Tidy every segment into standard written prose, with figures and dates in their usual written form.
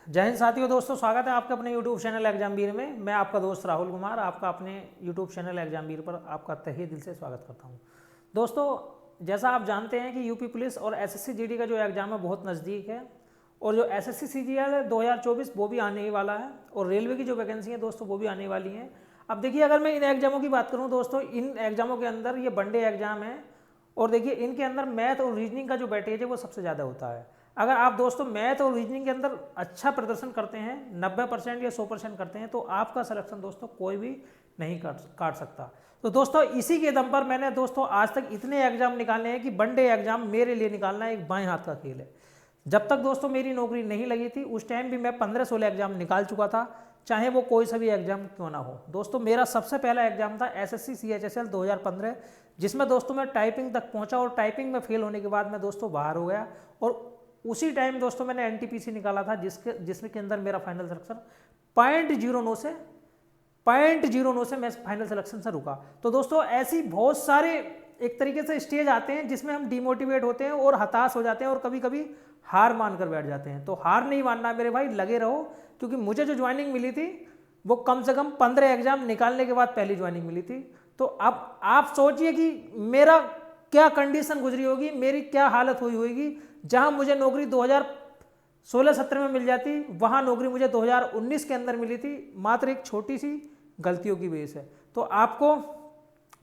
जय हिंद साथियों। दोस्तों स्वागत है आपका अपने YouTube चैनल एग्जामवीर में। मैं आपका दोस्त राहुल कुमार आपका अपने YouTube चैनल एग्जामवीर पर आपका तहे दिल से स्वागत करता हूं। दोस्तों जैसा आप जानते हैं कि यूपी पुलिस और एसएससी जीडी का जो एग्ज़ाम है बहुत नज़दीक है और जो एसएससी सीजीएल है 2024 वो भी आने ही वाला है और रेलवे की जो वैकेंसी है दोस्तों वो भी आने वाली हैं। अब देखिए अगर मैं इन एग्ज़ामों की बात करूँ दोस्तों, इन एग्ज़ामों के अंदर ये वनडे एग्ज़ाम है और देखिए इनके अंदर मैथ और रीजनिंग का जो वेटेज है वो सबसे ज़्यादा होता है। अगर आप दोस्तों मैथ और रीजनिंग के अंदर अच्छा प्रदर्शन करते हैं 90% या 100% करते हैं तो आपका सिलेक्शन दोस्तों कोई भी नहीं काट सकता। तो दोस्तों इसी के दम पर मैंने दोस्तों आज तक इतने एग्जाम निकाले हैं कि वनडे एग्जाम मेरे लिए निकालना एक बाएं हाथ का खेल है। जब तक दोस्तों मेरी नौकरी नहीं लगी थी उस टाइम भी मैं 15-16 एग्जाम निकाल चुका था, चाहे वो कोई सा भी एग्जाम क्यों ना हो। दोस्तों मेरा सबसे पहला एग्जाम था एसएससी सीएचएसएल 2015, जिसमें दोस्तों मैं टाइपिंग तक पहुंचा और टाइपिंग में फेल होने के बाद मैं दोस्तों बाहर हो गया और उसी टाइम दोस्तों मैंने एनटीपीसी निकाला था जिसमें के अंदर मेरा फाइनल सिलेक्शन 0.09 से मैं फाइनल सिलेक्शन से रुका। तो दोस्तों ऐसी बहुत सारे एक तरीके से स्टेज आते हैं जिसमें हम डिमोटिवेट होते हैं और हताश हो जाते हैं और कभी कभी हार मान कर बैठ जाते हैं। तो हार नहीं मानना मेरे भाई, लगे रहो, क्योंकि मुझे जो ज्वाइनिंग मिली थी वो कम से कम 15 एग्जाम निकालने के बाद पहली ज्वाइनिंग मिली थी। तो अब आप सोचिए कि मेरा क्या कंडीशन गुजरी होगी, मेरी क्या हालत हुई होगी। जहां मुझे नौकरी 2016-17 में मिल जाती, वहां नौकरी मुझे 2019 के अंदर मिली थी, मात्र एक छोटी सी गलतियों की वजह से। तो आपको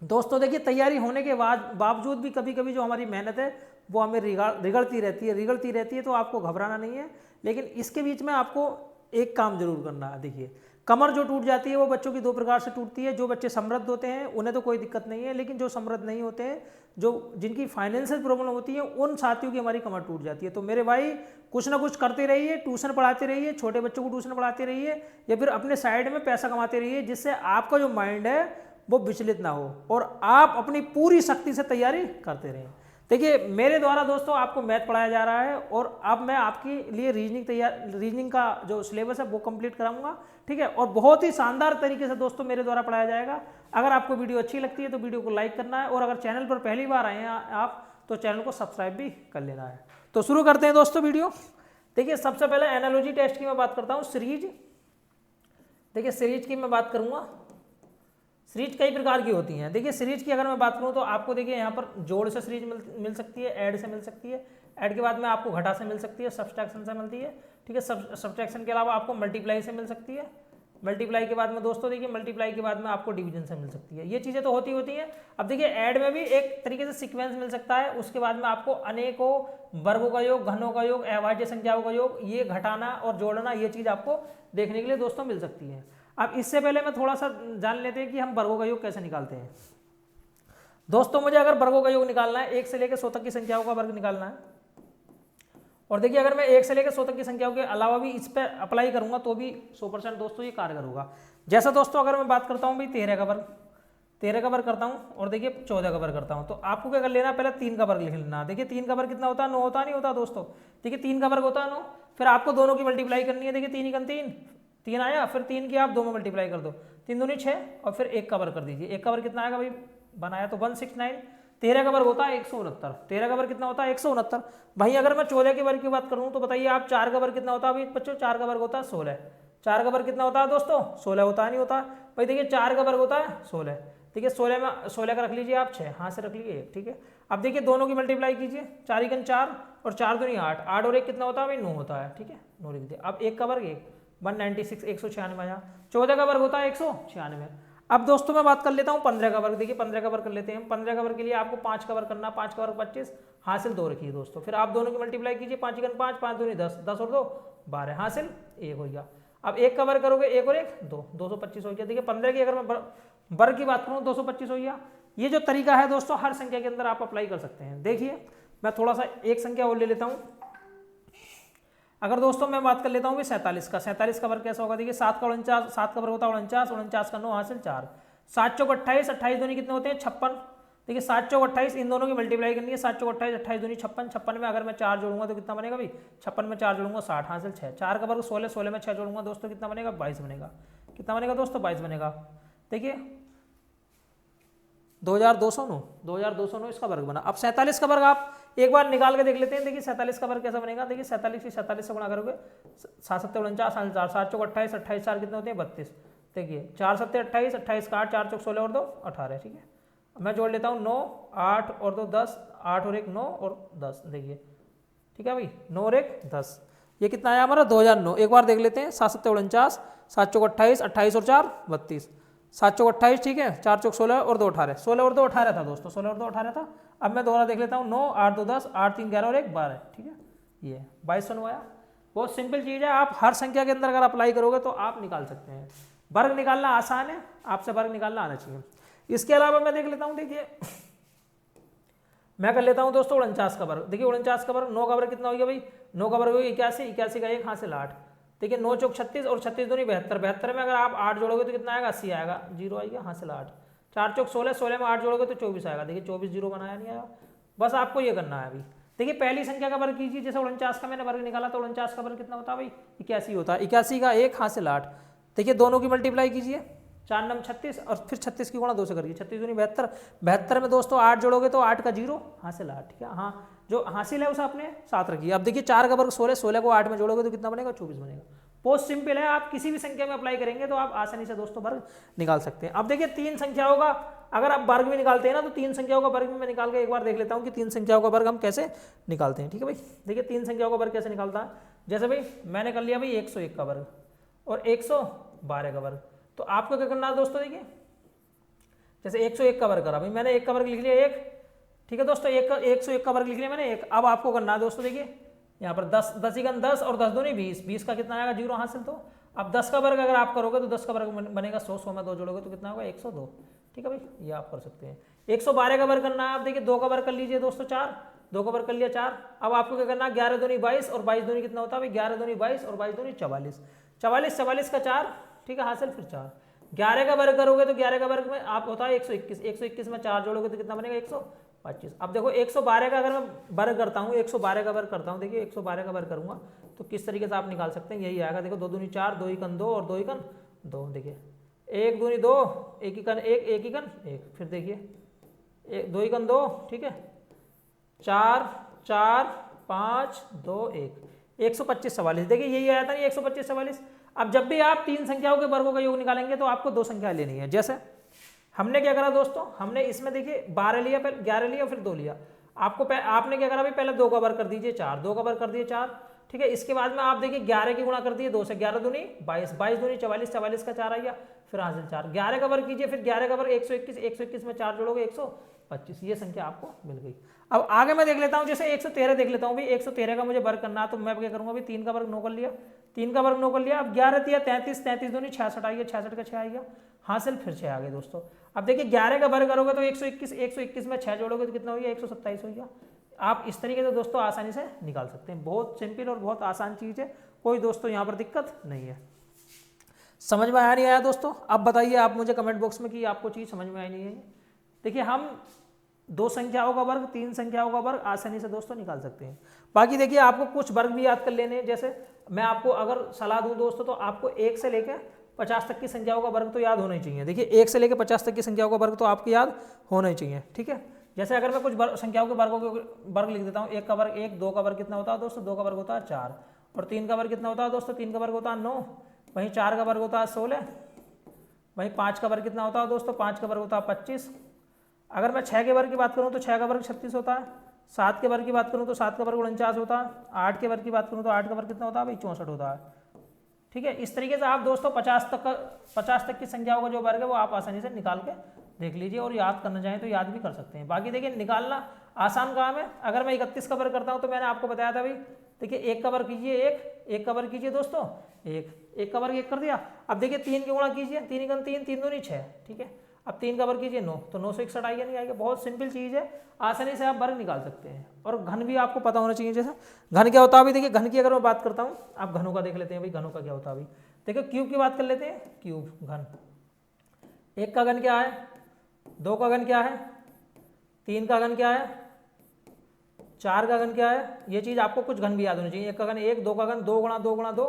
दोस्तों देखिए तैयारी होने के बावजूद भी कभी कभी जो हमारी मेहनत है वो हमें रिगड़ती रहती है। तो आपको घबराना नहीं है, लेकिन इसके बीच में आपको एक काम जरूर करना है। देखिए कमर जो टूट जाती है वो बच्चों की दो प्रकार से टूटती है। जो बच्चे समृद्ध होते हैं उन्हें तो कोई दिक्कत नहीं है, लेकिन जो समृद्ध नहीं होते हैं, जिनकी फाइनेंशियल प्रॉब्लम होती है, उन साथियों की हमारी कमर टूट जाती है। तो मेरे भाई कुछ ना कुछ करते रहिए, ट्यूशन पढ़ाते रहिए, छोटे बच्चों को ट्यूशन पढ़ाते रहिए या फिर अपने साइड में पैसा कमाते रहिए, जिससे आपका जो माइंड है वो विचलित ना हो और आप अपनी पूरी शक्ति से तैयारी करते रहें। देखिए मेरे द्वारा दोस्तों आपको मैथ पढ़ाया जा रहा है और अब मैं आपके लिए रीजनिंग का जो सिलेबस है वो कंप्लीट कराऊंगा, ठीक है। और बहुत ही शानदार तरीके से दोस्तों मेरे द्वारा पढ़ाया जाएगा। अगर आपको वीडियो अच्छी लगती है तो वीडियो को लाइक करना है और अगर चैनल पर पहली बार आए हैं आप तो चैनल को सब्सक्राइब भी कर लेना है। तो शुरू करते हैं दोस्तों वीडियो। देखिए सबसे पहले एनालॉजी टेस्ट की मैं बात करता हूँ। सीरीज, देखिए सीरीज की मैं बात करूँगा। सीरीज कई प्रकार की होती हैं। देखिए सीरीज की अगर मैं बात करूं तो आपको देखिए यहाँ पर जोड़ से सीरीज मिल सकती है, ऐड से मिल सकती है, ऐड के बाद में आपको घटा से मिल सकती है, सब्सट्रैक्शन से मिलती है, ठीक है। सब्सट्रैक्शन के अलावा आपको मल्टीप्लाई से मिल सकती है, मल्टीप्लाई के बाद में दोस्तों देखिए मल्टीप्लाई के बाद में आपको डिवीजन से मिल सकती है। ये चीज़ें तो होती हैं। अब देखिए ऐड में भी एक तरीके से सीक्वेंस मिल सकता है, उसके बाद में आपको अनेकों वर्गों का योग, घनों का योग, अभाज्य संख्याओं का योग, ये घटाना और जोड़ना, ये चीज़ आपको देखने के लिए दोस्तों मिल सकती है। अब इससे पहले मैं थोड़ा सा जान लेते हैं कि हम वर्गों का योग कैसे निकालते हैं। दोस्तों मुझे अगर वर्गों का योग निकालना है, 1 से लेकर 100 तक की संख्याओं का वर्ग निकालना है, और देखिए अगर मैं 1 से लेकर 100 तक की संख्याओं के अलावा भी इस पर अप्लाई करूंगा तो भी 100% दोस्तों ये कारगर होगा। जैसा दोस्तों अगर मैं बात करता हूँ भाई 13 का वर्ग करता हूँ और देखिए 14 का वर्ग करता हूँ, तो आपको क्या कर लेना, पहले 3 का वर्ग लिख लेना। देखिए 3 का वर्ग कितना होता है, 9 होता नहीं होता दोस्तों। देखिए 3 का वर्ग होता है 9, फिर आपको दोनों की मल्टीप्लाई करनी है। देखिए 3 × 3 आया, फिर 3 की आप 2 में मल्टीप्लाई कर दो, 3 दूनी 6 और फिर 1 का वर्ग कर दीजिए। 1 का वर्ग कितना आएगा भाई, बनाया तो 169। 13 का वर्ग होता है 169। 13 का वर्ग कितना होता है 169। भाई अगर मैं 14 के वर्ग की बात करूं तो बताइए आप 4 का वर्ग कितना होता है भाई बच्चों, 4 का वर्ग होता है 16। 4 का वर्ग कितना होता है दोस्तों, 16 होता है, नहीं होता भाई। देखिए 4 का वर्ग होता है 16। देखिए 16 में 16 का रख लीजिए आप 6, हाथ से रख लीजिए 1, ठीक है। अब देखिए दोनों की मल्टीप्लाई कीजिए, 4 × 4 और 4 दूनी 8, 8 और 1 कितना होता है भाई 9 होता है, ठीक है। 9 लिख दिया। अब 1 का वर्ग 196, 196 आया। 14 का वर्ग होता है 196। अब दोस्तों मैं बात कर लेता हूँ 15 का वर्ग। देखिए 15 का वर्ग कर लेते हैं। 15 का वर्ग के लिए आपको 5 का वर्ग करना, 5 का वर्ग 25, हासिल 2 रखिए दोस्तों। फिर आप दोनों की मल्टीप्लाई कीजिए, 5 × 5, 5 दूनी 10, 10 और 2 12, हासिल 1 हो गया। अब 1 का वर्ग करोगे, 1 और 1 2, 225 हो गया। देखिए 15 की अगर मैं वर्ग की बात करूँ 225 हो गया। ये जो तरीका है दोस्तों हर संख्या के अंदर आप अप्लाई कर सकते हैं। देखिए मैं थोड़ा सा एक संख्या और ले लेता हूँ। अगर दोस्तों मैं बात कर लेता हूँ 47 का वर्ग कैसा होगा। देखिए 7 का 49, 7 का वर्ग होता है 49, 49 का 9, हासिल 4, 7 चौक 28, 28 दूनी कितने होते हैं 56। देखिए 7 चौक 28, इन दोनों की मल्टीप्लाई करनी है। 7 चौक 28, 28 दूनी 56, 56 में अगर मैं 4 जोड़ूंगा तो कितना बनेगा भाई, 56 में 4 जोड़ूंगा 60, हासिल 6। 4 का वर्ग 16, 16 में 6 जोड़ूंगा दोस्तों कितना बनेगा 22 बनेगा। कितना बनेगा दोस्तों 22 बनेगा। देखिए 2209 इसका वर्ग बना। अब 47 का वर्ग आप एक बार निकाल के देख लेते हैं। देखिए 47 का वर्ग कैसा बनेगा, देखिए 47 की 47 से गुणा करोगे 7 7 49 4 7 चौक 28 28 4 कितने होते हैं 32। देखिए 4 7 28 28 का 8 4 चौक 16 और 2 18। ठीक है, मैं जोड़ लेता हूँ 9 8 और 2 10, 8 और 1 9 और 10। देखिए ठीक है भाई, 9 और 1 10, ये कितना आया हमारा 2009। एक बार देख लेते हैं 7 7 49 7 चौक 28 28 और 4 32, 7 चौक 28। ठीक है, 4 चौक 16 और 2 18, 16 और 2 18 था दोस्तों, 16 और 2 18 था। अब मैं दोबारा देख लेता हूँ 9 8 2 10 8 3 11 और 1 12। ठीक है, ये 2209 आया। बहुत सिंपल चीज़ है, आप हर संख्या के अंदर अगर अप्लाई करोगे तो आप निकाल सकते हैं। वर्ग निकालना आसान है, आपसे वर्ग निकालना आना चाहिए। इसके अलावा मैं देख लेता हूँ, देखिए मैं कर लेता हूँ दोस्तों 49 का वर्ग। देखिए 49 का वर्ग, 9 का वर्ग कितना हो गया भाई, 9 का वर्ग हो गया 81, 81 का 1 हासिल 8। देखिए 9 चौक 36 और 36 दूनी 72, 72 में अगर आप 8 जोड़ोगे तो कितना आएगा 80 आएगा, 0 आएगा हासिल 8। 4 चौक 16, 16 में 8 जोड़ोगे तो 24 आएगा। देखिए 24 0 बनाया नहीं आया, बस आपको ये करना है अभी। देखिए पहली संख्या का वर्ग कीजिए, जैसे 49 का मैंने वर्ग निकाला तो 49 का वर्ग कितना होता है भाई 81 होता है, 81 का 1 हासिल 8। देखिए दोनों की मल्टीप्लाई कीजिए, 4 नम 36 और फिर 36 की गुणा 2 से करिए, 36 दूनी 72, 72 में दोस्तों 8 जोड़ोगे तो 8 का 0 हासिल 8। ठीक है, हाँ जो हासिल है उसे आपने साथ रखिए। अब देखिए 4 का वर्ग 16, 16 को 8 में जोड़ोगे तो कितना बनेगा 24 बनेगा। बहुत सिंपल है, आप किसी भी संख्या में अप्लाई करेंगे तो आप आसानी से दोस्तों वर्ग निकाल सकते हैं। अब देखिए 3 संख्याओं का अगर आप वर्ग में निकालते हैं ना, तो 3 संख्याओं का वर्ग में मैं निकाल के एक बार देख लेता हूँ कि 3 संख्याओं का वर्ग हम कैसे निकालते हैं। ठीक है भाई, देखिए 3 संख्याओं का वर्ग कैसे निकालता है। जैसे भाई मैंने कर लिया भाई 101 का वर्ग और 112 का वर्ग, तो आपको क्या करना है दोस्तों, देखिए जैसे 101 का वर्ग करा भाई मैंने, 1 का वर्ग लिख लिया 1। ठीक है दोस्तों, 101 का वर्ग लिख लिया मैंने 1। अब आपको करना है दोस्तों, देखिए यहाँ पर 10 10 इकन 10 और 10 दूनी 20, 20 का कितना आएगा 0 हासिल। तो अब 10 का वर्ग अगर आप करोगे तो 10 का वर्ग बनेगा 100, 100 में 2 जोड़ोगे तो कितना होगा 102। ठीक है भाई, ये आप कर सकते हैं। 112 का वर्ग करना है, आप देखिए 2 का वर्ग कर लीजिए दोस्तों 4, 2 का वर्ग कर लिया 4। अब आपको क्या करना है 11 दूनी 22 और 22 दूनी कितना होता है भाई 11 दूनी 22 और 22 दूनी 44, 44 44 का 4। ठीक है, हासिल फिर 4। 11 का वर्ग करोगे तो 11 का वर्ग में आप होता है 121, 121 में 4 जोड़ोगे तो कितना बनेगा 125। अब देखो 112 का अगर मैं वर्ग करता हूँ, 112 का वर्ग करता हूँ, देखिए 112 का वर्ग करूंगा तो किस तरीके से आप निकाल सकते हैं, यही आएगा। देखो 2 दूनी 4, 2 इकन 2 और 2 इकन 2। देखिए 1 दूनी 2, 1 इकन 1, 1 इकन 1, फिर देखिए 2 इकन 2। ठीक है, 4 4 5 2 1, 125 44। देखिए यही आया था नहीं 125 44। अब जब भी आप 3 संख्याओं के वर्गों का योग निकालेंगे तो आपको 2 संख्याएं लेनी है। जैसे हमने क्या करा दोस्तों, हमने इसमें देखिए 12 लिया, पहले 11 लिया फिर 2 लिया। आपने क्या करा भाई, पहले 2 का वर्ग कर दीजिए 4, 2 का वर्ग कर दिए 4। ठीक है, इसके बाद में आप देखिए 11 की गुणा कर दिए 2 से, 11 दूनी 22, 22 दूनी 44, 44 का 4 आ गया, फिर हासिल 4। 11 का वर्ग कीजिए, फिर 11 का वर्ग 121, 121 में 4 जोड़ोगे 125, ये संख्या आपको मिल गई। अब आगे मैं देख लेता हूँ, जैसे 113 देख लेता हूँ भाई, 113 का मुझे वर्ग करना है तो मैं क्या करूँगा भाई 3 का वर्ग 9 कर लिया, 3 का वर्ग 9 कर लिया। अब 11 दिया 33, 33 दूनी 66 आ गया, 66 का 6 आ गया, हासिल फिर 6 आ गए दोस्तों। अब देखिए 11 का वर्ग करोगे तो 121, 121 में 6 जोड़ोगे तो कितना हो गया 127 हो गया। आप इस तरीके से दोस्तों आसानी से निकाल सकते हैं। बहुत सिंपल और बहुत आसान चीज़ है, कोई दोस्तों यहाँ पर दिक्कत नहीं है। समझ में आया नहीं आया दोस्तों? अब बताइए आप मुझे कमेंट बॉक्स में कि आपको चीज़ समझ में आई नहीं है। देखिए हम 2 संख्याओं का वर्ग, 3 संख्याओं का वर्ग आसानी से दोस्तों निकाल सकते हैं। बाकी देखिए आपको कुछ वर्ग भी याद कर लेने हैं। जैसे मैं आपको अगर सलाह दूं दोस्तों तो आपको 1 से लेकर 50 तक की संख्याओं का वर्ग तो याद होना ही चाहिए। देखिए 1 से लेकर 50 तक की संख्याओं का वर्ग तो आपको याद होना ही चाहिए। ठीक है, जैसे अगर मैं कुछ संख्याओं के वर्गों के वर्ग लिख देता हूँ, 1 का वर्ग 1, 2 का वर्ग कितना होता है दोस्तों 2 का वर्ग होता है 4, और 3 का वर्ग कितना होता है दोस्तों 3 का वर्ग होता है 9, वहीं 4 का वर्ग होता है 16, वहीं 5 का वर्ग कितना होता है दोस्तों 5 का वर्ग होता है 25। अगर मैं 6 के वर्ग की बात करूँ तो 6 का वर्ग 36 होता है, 7 के वर्ग की बात करूँ तो 7 का वर्ग 49 होता है, 8 के वर्ग की बात करूँ तो 8 का वर्ग कितना होता है भाई 64 होता है। ठीक है, इस तरीके से आप दोस्तों 50 तक की संख्याओं का जो वर्ग है वो आप आसानी से निकाल के देख लीजिए, और याद करना चाहें तो याद भी कर सकते हैं। बाकी देखिए निकालना आसान काम है। अगर मैं 31 का वर्ग करता हूँ तो मैंने आपको बताया था भाई, देखिए 1 का वर्ग कीजिए 1 का वर्ग कीजिए दोस्तों 1 का वर्ग 1 कर दिया। अब देखिए 3 की गुणा कीजिए, 3 इकन 3, 3 दूनी 6। ठीक है, अब 3 का वर्ग कीजिए 9, तो 9 से 61 आएगा नहीं आएगा। बहुत सिंपल चीज़ है, आसानी से आप वर्ग निकाल सकते हैं। और घन भी आपको पता होना चाहिए। जैसे घन क्या होता है अभी देखिए, घन की अगर मैं बात करता हूँ, आप घनों का देख लेते हैं भाई, घनों का क्या होता है अभी। देखो क्यूब की बात कर लेते हैं, क्यूब घन। 1 का घन क्या है, 2 का घन क्या है, 3 का घन क्या है, 4 का घन क्या है। ये चीज़ आपको कुछ घन भी याद होनी चाहिए। 1 का घन 1, 2 का घन 2 गुणा 2 गुणा 2,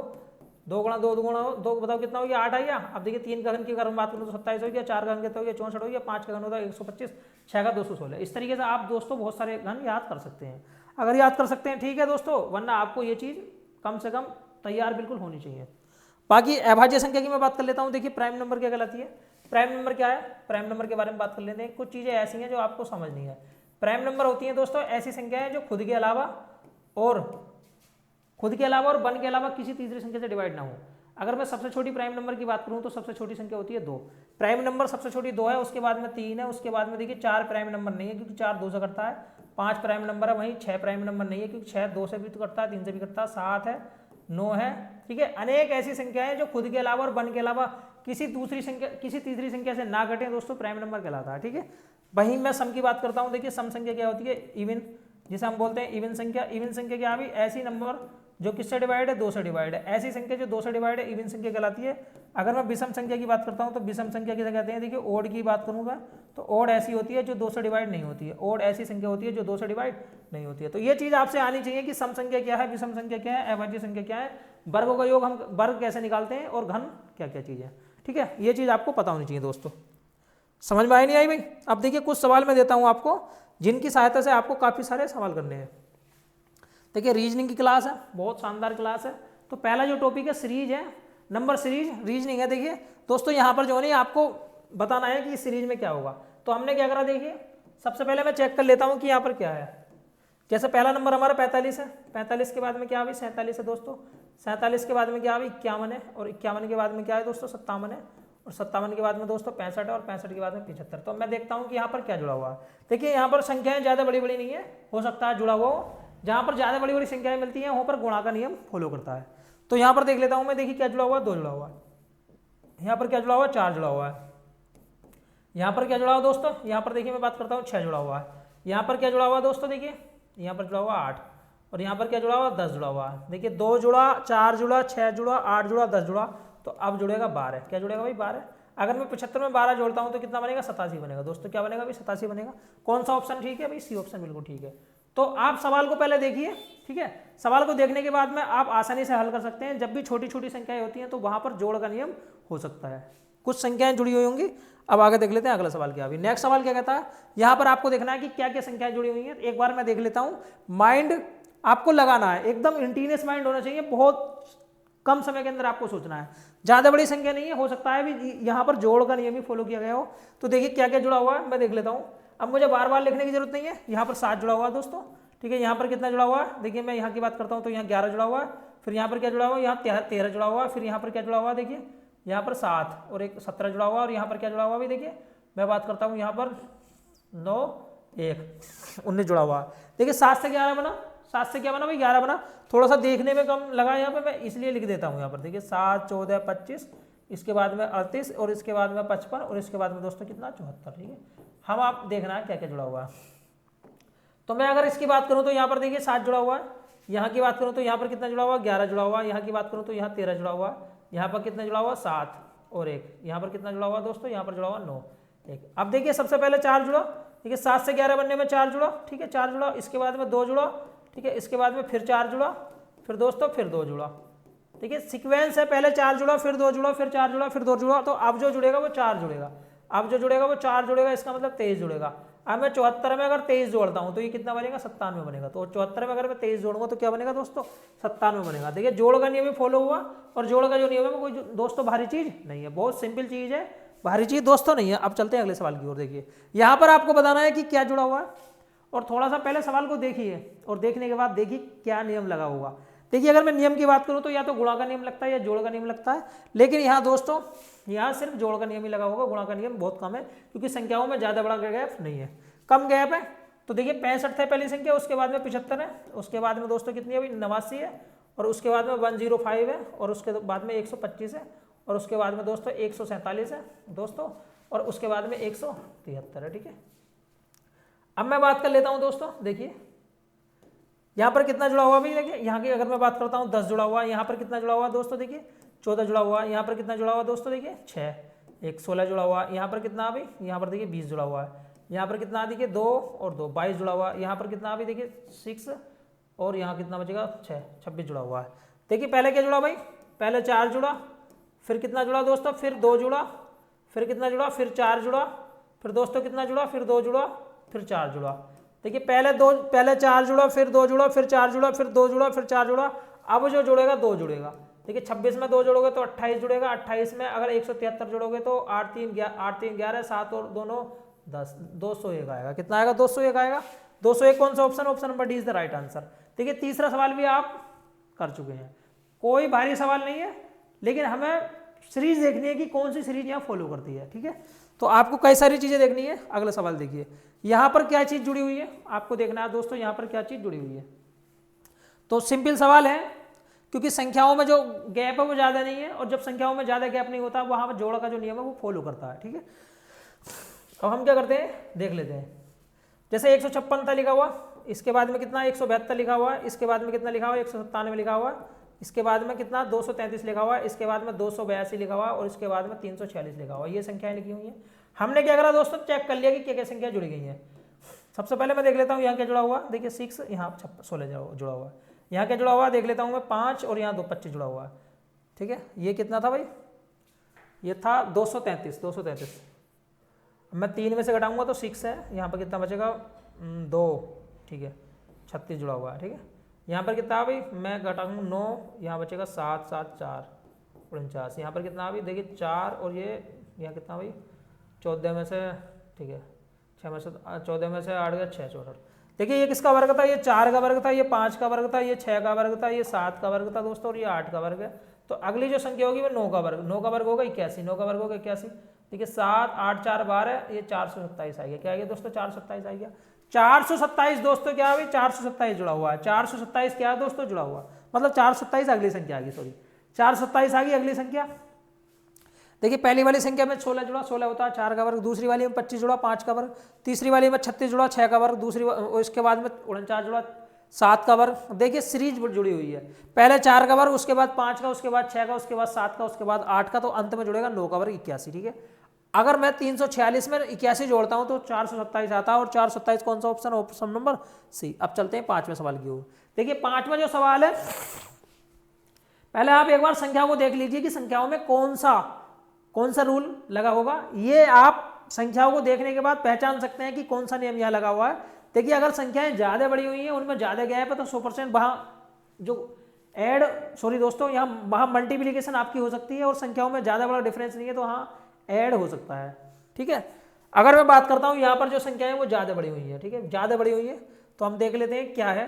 2 गुणा 2 गुणा 2 बताओ कितना हो गया, 8 आ गया। अब देखिए 3 का घन की अगर हम बात करें तो 27 हो गया, 4 का घन कितना हो गया 64 हो गया, 5 का घन होता है 125, 6 का 216। इस तरीके से आप दोस्तों बहुत सारे घन याद कर सकते हैं। अगर याद कर सकते हैं ठीक है दोस्तों, वरना आपको ये चीज़ कम से कम तैयार बिल्कुल होनी चाहिए। बाकी अभाज्य संख्या की मैं बात कर लेता हूँ। देखिए प्राइम नंबर क्या कहलाती है, प्राइम नंबर क्या है, प्राइम नंबर के बारे में बात कर लेते हैं। कुछ चीज़ें ऐसी हैं जो आपको समझनी है। प्राइम नंबर होती हैं दोस्तों ऐसी संख्याएं जो खुद के अलावा और 1 के अलावा किसी तीसरी संख्या से डिवाइड ना हो। अगर मैं सबसे छोटी प्राइम नंबर की बात करूं तो सबसे छोटी संख्या होती है 2। प्राइम नंबर सबसे छोटी 2 है, उसके बाद में 3 है, उसके बाद में देखिए 4 प्राइम नंबर नहीं है क्योंकि 4 2 से कटता है, 5 प्राइम नंबर है, वहीं 6 प्राइम नंबर नहीं है क्योंकि 6 2 से भी तो कटता है, 3 से भी कटता है, 7 है, 9 है। ठीक है, अनेक ऐसी संख्याएं जो खुद के अलावा और 1 के अलावा किसी तीसरी संख्या से ना घटे दोस्तों प्राइम नंबर कहलाता है। ठीक है, वहीं मैं सम की बात करता हूँ। देखिए सम संख्या क्या होती है, इवन, जिसे हम बोलते हैं इवन संख्या। इवन संख्या क्या है, ऐसी नंबर जो किससे डिवाइड है, 2 से डिवाइड है। ऐसी संख्या जो 2 से डिवाइड है इवन संख्या कहलाती है। अगर मैं विषम संख्या की बात करता हूँ तो विषम संख्या किसे कहते हैं, देखिए ओड की बात करूँ मैं तो ओड ऐसी होती है जो 2 से डिवाइड नहीं होती है, ओड ऐसी संख्या होती है जो 2 से डिवाइड नहीं होती है। तो ये चीज़ आपसे आनी चाहिए कि सम संख्या क्या है, विषम संख्या क्या है, अभाज्य संख्या क्या है, वर्गों का योग हम वर्ग कैसे निकालते हैं और घन क्या क्या चीज़ है। ठीक है, ये चीज़ आपको पता होनी चाहिए दोस्तों। समझ में आई नहीं आई भाई? अब देखिए कुछ सवाल मैं देता हूँ आपको जिनकी सहायता से आपको काफ़ी सारे सवाल करने हैं। देखिए रीजनिंग की क्लास है, बहुत शानदार क्लास है। तो पहला जो टॉपिक है सीरीज है, नंबर सीरीज रीजनिंग है। देखिए दोस्तों यहाँ पर जो है आपको बताना है कि इस सीरीज में क्या होगा। तो हमने क्या करा, देखिए सबसे पहले मैं चेक कर लेता हूँ कि यहाँ पर क्या है। जैसे पहला नंबर हमारा 45 है, 45 के बाद में क्या आ गई 47 है दोस्तों, 47 के बाद में क्या आ गई 51 है, और 51 के बाद में क्या है दोस्तों 57 है, और 57 के बाद में दोस्तों 65 है, और 65 के बाद में 75। तो मैं देखता हूँ कि यहाँ पर क्या जुड़ा हुआ है। देखिए यहाँ पर संख्याएं ज़्यादा बड़ी बड़ी नहीं है, हो सकता है जुड़ा हुआ हो। जहाँ पर ज़्यादा बड़ी बड़ी संख्याएं मिलती हैं वहाँ पर गुणा का नियम फॉलो करता है। तो यहाँ पर देख लेता हूँ मैं, देखिए क्या जुड़ा हुआ है, 2 जुड़ा हुआ है। यहाँ पर क्या जुड़ा हुआ है, 4 जुड़ा हुआ है। यहाँ पर क्या जुड़ा हुआ दोस्तों, यहाँ पर देखिए मैं बात करता हूँ 6 जुड़ा हुआ है। यहाँ पर क्या जुड़ा हुआ दोस्तों, देखिए यहाँ पर जुड़ा हुआ 8, और यहाँ पर क्या जुड़ा हुआ 10 जुड़ा हुआ है। देखिए 2 जुड़ा, 4 जुड़ा, 6 जुड़ा, 8 जुड़ा, 10 जुड़ा, तो अब जुड़ेगा 12। क्या जुड़ेगा भाई 12। अगर मैं 75 में 12 जोड़ता हूँ तो कितना बनेगा 87 बनेगा दोस्तों। क्या बनेगा भाई 87 बनेगा। कौन सा ऑप्शन ठीक है भाई, सी ऑप्शन बिल्कुल ठीक है। तो आप सवाल को पहले देखिए, ठीक है, सवाल को देखने के बाद में आप आसानी से हल कर सकते हैं। जब भी छोटी छोटी संख्याएं होती हैं तो वहां पर जोड़ का नियम हो सकता है, कुछ संख्याएं जुड़ी हुई होंगी। अब आगे देख लेते हैं अगला सवाल क्या है। नेक्स्ट सवाल क्या कहता है, यहाँ पर आपको देखना है कि क्या क्या संख्याएं जुड़ी हुई हैं। एक बार मैं देख लेता हूँ, माइंड आपको लगाना है, एकदम इंटीनियस माइंड होना चाहिए, बहुत कम समय के अंदर आपको सोचना है। ज़्यादा बड़ी संख्या नहीं है, हो सकता है भी यहाँ पर जोड़ का नियम ही फॉलो किया गया हो। तो देखिए क्या क्या जुड़ा हुआ है, मैं देख लेता हूँ। अब मुझे बार बार लिखने की जरूरत नहीं है। यहाँ पर 7 जुड़ा हुआ है दोस्तों, ठीक है। यहाँ पर कितना जुड़ा हुआ है, देखिए मैं यहाँ की बात करता हूँ तो यहाँ 11 जुड़ा हुआ है। फिर यहाँ पर क्या जुड़ा हुआ है, यहाँ 13 जुड़ा हुआ है। फिर यहाँ पर क्या जुड़ा हुआ है, देखिए यहाँ पर 7 और एक 17 जुड़ा हुआ है। और यहाँ पर क्या जुड़ा हुआ है, देखिए मैं बात करता हूँ यहाँ पर 9 1 19 जुड़ा हुआ है। देखिए 7 से 11 बना, 7 से क्या बना भाई 11 बना। थोड़ा सा देखने में कम लगा यहाँ पे, मैं इसलिए लिख देता हूँ यहाँ पर। देखिए 7 14 25, इसके बाद में 38, और इसके बाद में 55, और इसके बाद में दोस्तों कितना 74। ठीक है, हम आप देखना है क्या क्या जुड़ा हुआ है। तो मैं अगर इसकी बात करूँ तो यहाँ पर देखिए 7 जुड़ा हुआ है। यहाँ की बात करूँ तो यहाँ पर कितना जुड़ा हुआ, 11 जुड़ा हुआ है। यहाँ की बात करूँ तो यहाँ 13 जुड़ा हुआ है। यहाँ पर कितना जुड़ा हुआ 7 और 1। यहाँ पर कितना जुड़ा हुआ दोस्तों, यहाँ पर जुड़ा हुआ 9 1। अब देखिए सबसे पहले 4 जुड़ा, ठीक है, 7 से 11 बनने में 4 जुड़ा, ठीक है 4 जुड़ा। इसके बाद में 2 जुड़ा, ठीक है, इसके बाद में फिर 4 जुड़ा, फिर दोस्तों फिर 2 जुड़ा। ठीक है, सीक्वेंस है, पहले 4 जुड़ा, फिर 2 जुड़ा, फिर 4 जुड़ा, फिर 2 जुड़ा। तो अब जो जुड़ेगा वो 4 जुड़ेगा, अब जो जुड़ेगा वो 4 जुड़ेगा, इसका मतलब 23 जुड़ेगा। अब मैं 74 में अगर 23 जोड़ता हूँ तो ये कितना बनेगा 97 बनेगा। तो 74 में अगर मैं 23 जोड़ूंगा तो क्या बनेगा दोस्तों 97 बनेगा। देखिए जोड़ का नियम भी फॉलो हुआ, और जोड़ का जो नियम है वो कोई दोस्तों भारी चीज नहीं है, बहुत सिंपल चीज है, भारी चीज दोस्तों नहीं है। अब चलते हैं अगले सवाल की ओर। देखिए यहाँ पर आपको बताना है कि क्या जुड़ा हुआ है, और थोड़ा सा पहले सवाल को देखिए और देखने के बाद देखिए क्या नियम लगा होगा। देखिए अगर मैं नियम की बात करूँ तो या तो गुणा का नियम लगता है या जोड़ का नियम लगता है, लेकिन यहाँ दोस्तों यहाँ सिर्फ जोड़ का नियम ही लगा होगा, गुणा का नियम बहुत कम है, क्योंकि संख्याओं में ज़्यादा बड़ा गैप नहीं है, कम गैप है। तो देखिए 65 है पहली संख्या, उसके बाद में 75 है, उसके बाद में दोस्तों कितनी है अभी 89 है, और उसके बाद में 105 है, और उसके बाद में 125 है, और उसके बाद में दोस्तों 147 है दोस्तों, और उसके बाद में 173 है। ठीक है, अब मैं बात कर लेता हूँ दोस्तों। देखिए यहाँ पर कितना जुड़ा हुआ भाई, देखिए यहाँ की अगर मैं बात करता हूँ 10 जुड़ा हुआ है। यहाँ पर कितना जुड़ा हुआ दोस्तों, देखिए 14 जुड़ा हुआ है। यहाँ पर कितना जुड़ा हुआ दोस्तों, देखिए 6 1 16 जुड़ा हुआ है। यहाँ पर कितना अभी, यहाँ पर देखिए 20 जुड़ा हुआ है। यहाँ पर कितना देखिए 2 और 2 22 जुड़ा हुआ है। यहाँ पर कितना अभी देखिए 6, और यहाँ कितना बचेगा 6 26 जुड़ा हुआ है। देखिए पहले क्या जुड़ा भाई, पहले 4 जुड़ा, फिर कितना जुड़ा दोस्तों, फिर 2 जुड़ा, फिर कितना जुड़ा, फिर 4 जुड़ा, फिर दोस्तों कितना जुड़ा, फिर 2 जुड़ा, फिर 4 जुड़ा। देखिए पहले 4 जुड़ा, फिर 2 जुड़ा, फिर 4 जुड़ा, फिर 2 जुड़ा, फिर 4 जुड़ा। अब जो जुड़ेगा 2 जुड़ेगा। देखिए 26 में 2 जोड़ोगे तो 28 जुड़ेगा, 28 में अगर 173 जोड़ोगे तो 8 3 11 7 और 2 9 10, 201 आएगा। कितना आएगा, 201 आएगा। 201 कौन सा option, option number D is the right answer. देखिए तीसरा सवाल भी आप कर चुके हैं, कोई भारी सवाल नहीं है, लेकिन हमें सीरीज देखनी है कि कौन सी सीरीज यहाँ फॉलो करती है। ठीक है, तो आपको कई सारी चीजें देखनी है। अगला सवाल देखिए, यहाँ पर क्या चीज जुड़ी हुई है आपको देखना है दोस्तों, यहाँ पर क्या चीज जुड़ी हुई है। तो सिंपल सवाल है, क्योंकि संख्याओं में जो गैप है वो ज्यादा नहीं है, और जब संख्याओं में ज्यादा गैप नहीं होता वहां पर जोड़ का जो नियम है वो फॉलो करता है। ठीक है, अब हम क्या करते हैं, देख लेते हैं। जैसे 156 था लिखा हुआ, इसके बाद में कितना 172 लिखा हुआ है, इसके बाद में कितना लिखा हुआ है 197 लिखा हुआ है, इसके बाद में कितना 233 लिखा हुआ है, इसके बाद में 282 लिखा हुआ है, और इसके बाद में 346 लिखा हुआ है। ये संख्याएं लिखी हुई हैं। हमने क्या करा दोस्तों, चेक कर लिया कि क्या क्या संख्या जुड़ी गई हैं। सबसे पहले मैं देख लेता हूँ यहाँ क्या जुड़ा हुआ, देखिए 6, यहाँ 16 जुड़ा हुआ है। यहाँ क्या जुड़ा हुआ देख लेता हूँ मैं 5, और यहाँ 25 जुड़ा हुआ है। ठीक है, ये कितना था भाई, ये था 233। मैं 3 में से घटाऊंगा तो 6 है, यहाँ पर कितना बचेगा 2। ठीक है, 36 जुड़ा हुआ है। ठीक है, यहाँ पर कितना भाई, मैं घटाऊँ 9, यहाँ बचेगा 7 7 4 49। यहाँ पर कितना अभी देखिए 4, और ये यहाँ कितना भाई 14 में से, ठीक है 6 में से 14 में से 8 गया 6 64। देखिए ये किसका वर्ग था, ये 4 का वर्ग था, ये 5 का वर्ग था, ये 6 का वर्ग था, ये 7 का वर्ग था दोस्तों, और ये 8 का वर्ग है। तो अगली जो संख्या होगी वो 9 का वर्ग, 9 का वर्ग होगा 81, 9 का वर्ग होगा 81। देखिए 7 8 4 12, ये 427 आएगा। क्या आएगा दोस्तों, 427 आएगा। 427 दोस्तों क्या है, 427 जुड़ा हुआ है। 427 क्या है दोस्तों, जुड़ा हुआ, मतलब 427 अगली संख्या आ गई, सॉरी 427 आ गई अगली संख्या। देखिए पहली वाली संख्या में 16 जुड़ा, 16 होता है 4 का वर्ग, दूसरी वाली में 25 जुड़ा 5 का वर्ग, तीसरी वाली में 36 जुड़ा 6 का वर्ग, दूसरी इसके बाद में 49 जुड़ा 7 का वर्ग। देखिए सीरीज जुड़ी हुई है, पहले 4 का वर्ग, उसके बाद 5 का, उसके बाद 6 का, उसके बाद 7 का, उसके बाद 8 का, तो अंत में जुड़ेगा 9 का वर्ग 81। ठीक है, अगर मैं 346 में 81 जोड़ता हूं तो 427 आता है, और 427 कौन सा ऑप्शन, ऑप्शन नंबर सी। अब चलते हैं 5वें सवाल की ओर। देखिए 5वां जो सवाल है, पहले आप एक बार संख्याओं को देख लीजिए कि संख्याओं में कौन सा रूल लगा होगा। ये आप संख्याओं को देखने के बाद पहचान सकते हैं कि कौन सा नियम यहाँ लगा हुआ है। देखिए अगर संख्याएं ज्यादा बड़ी हुई हैं, उनमें ज्यादा गैप है, तो 100% वहाँ जो दोस्तों यहाँ वहाँ मल्टीप्लीकेशन आपकी हो सकती है, और संख्याओं में ज्यादा बड़ा डिफरेंस नहीं है तो वहाँ ऐड हो सकता है। ठीक है, अगर मैं बात करता हूँ यहाँ पर जो संख्याएं वो ज्यादा बड़ी हुई है, ठीक है ज्यादा बड़ी हुई है, तो हम देख लेते हैं क्या है,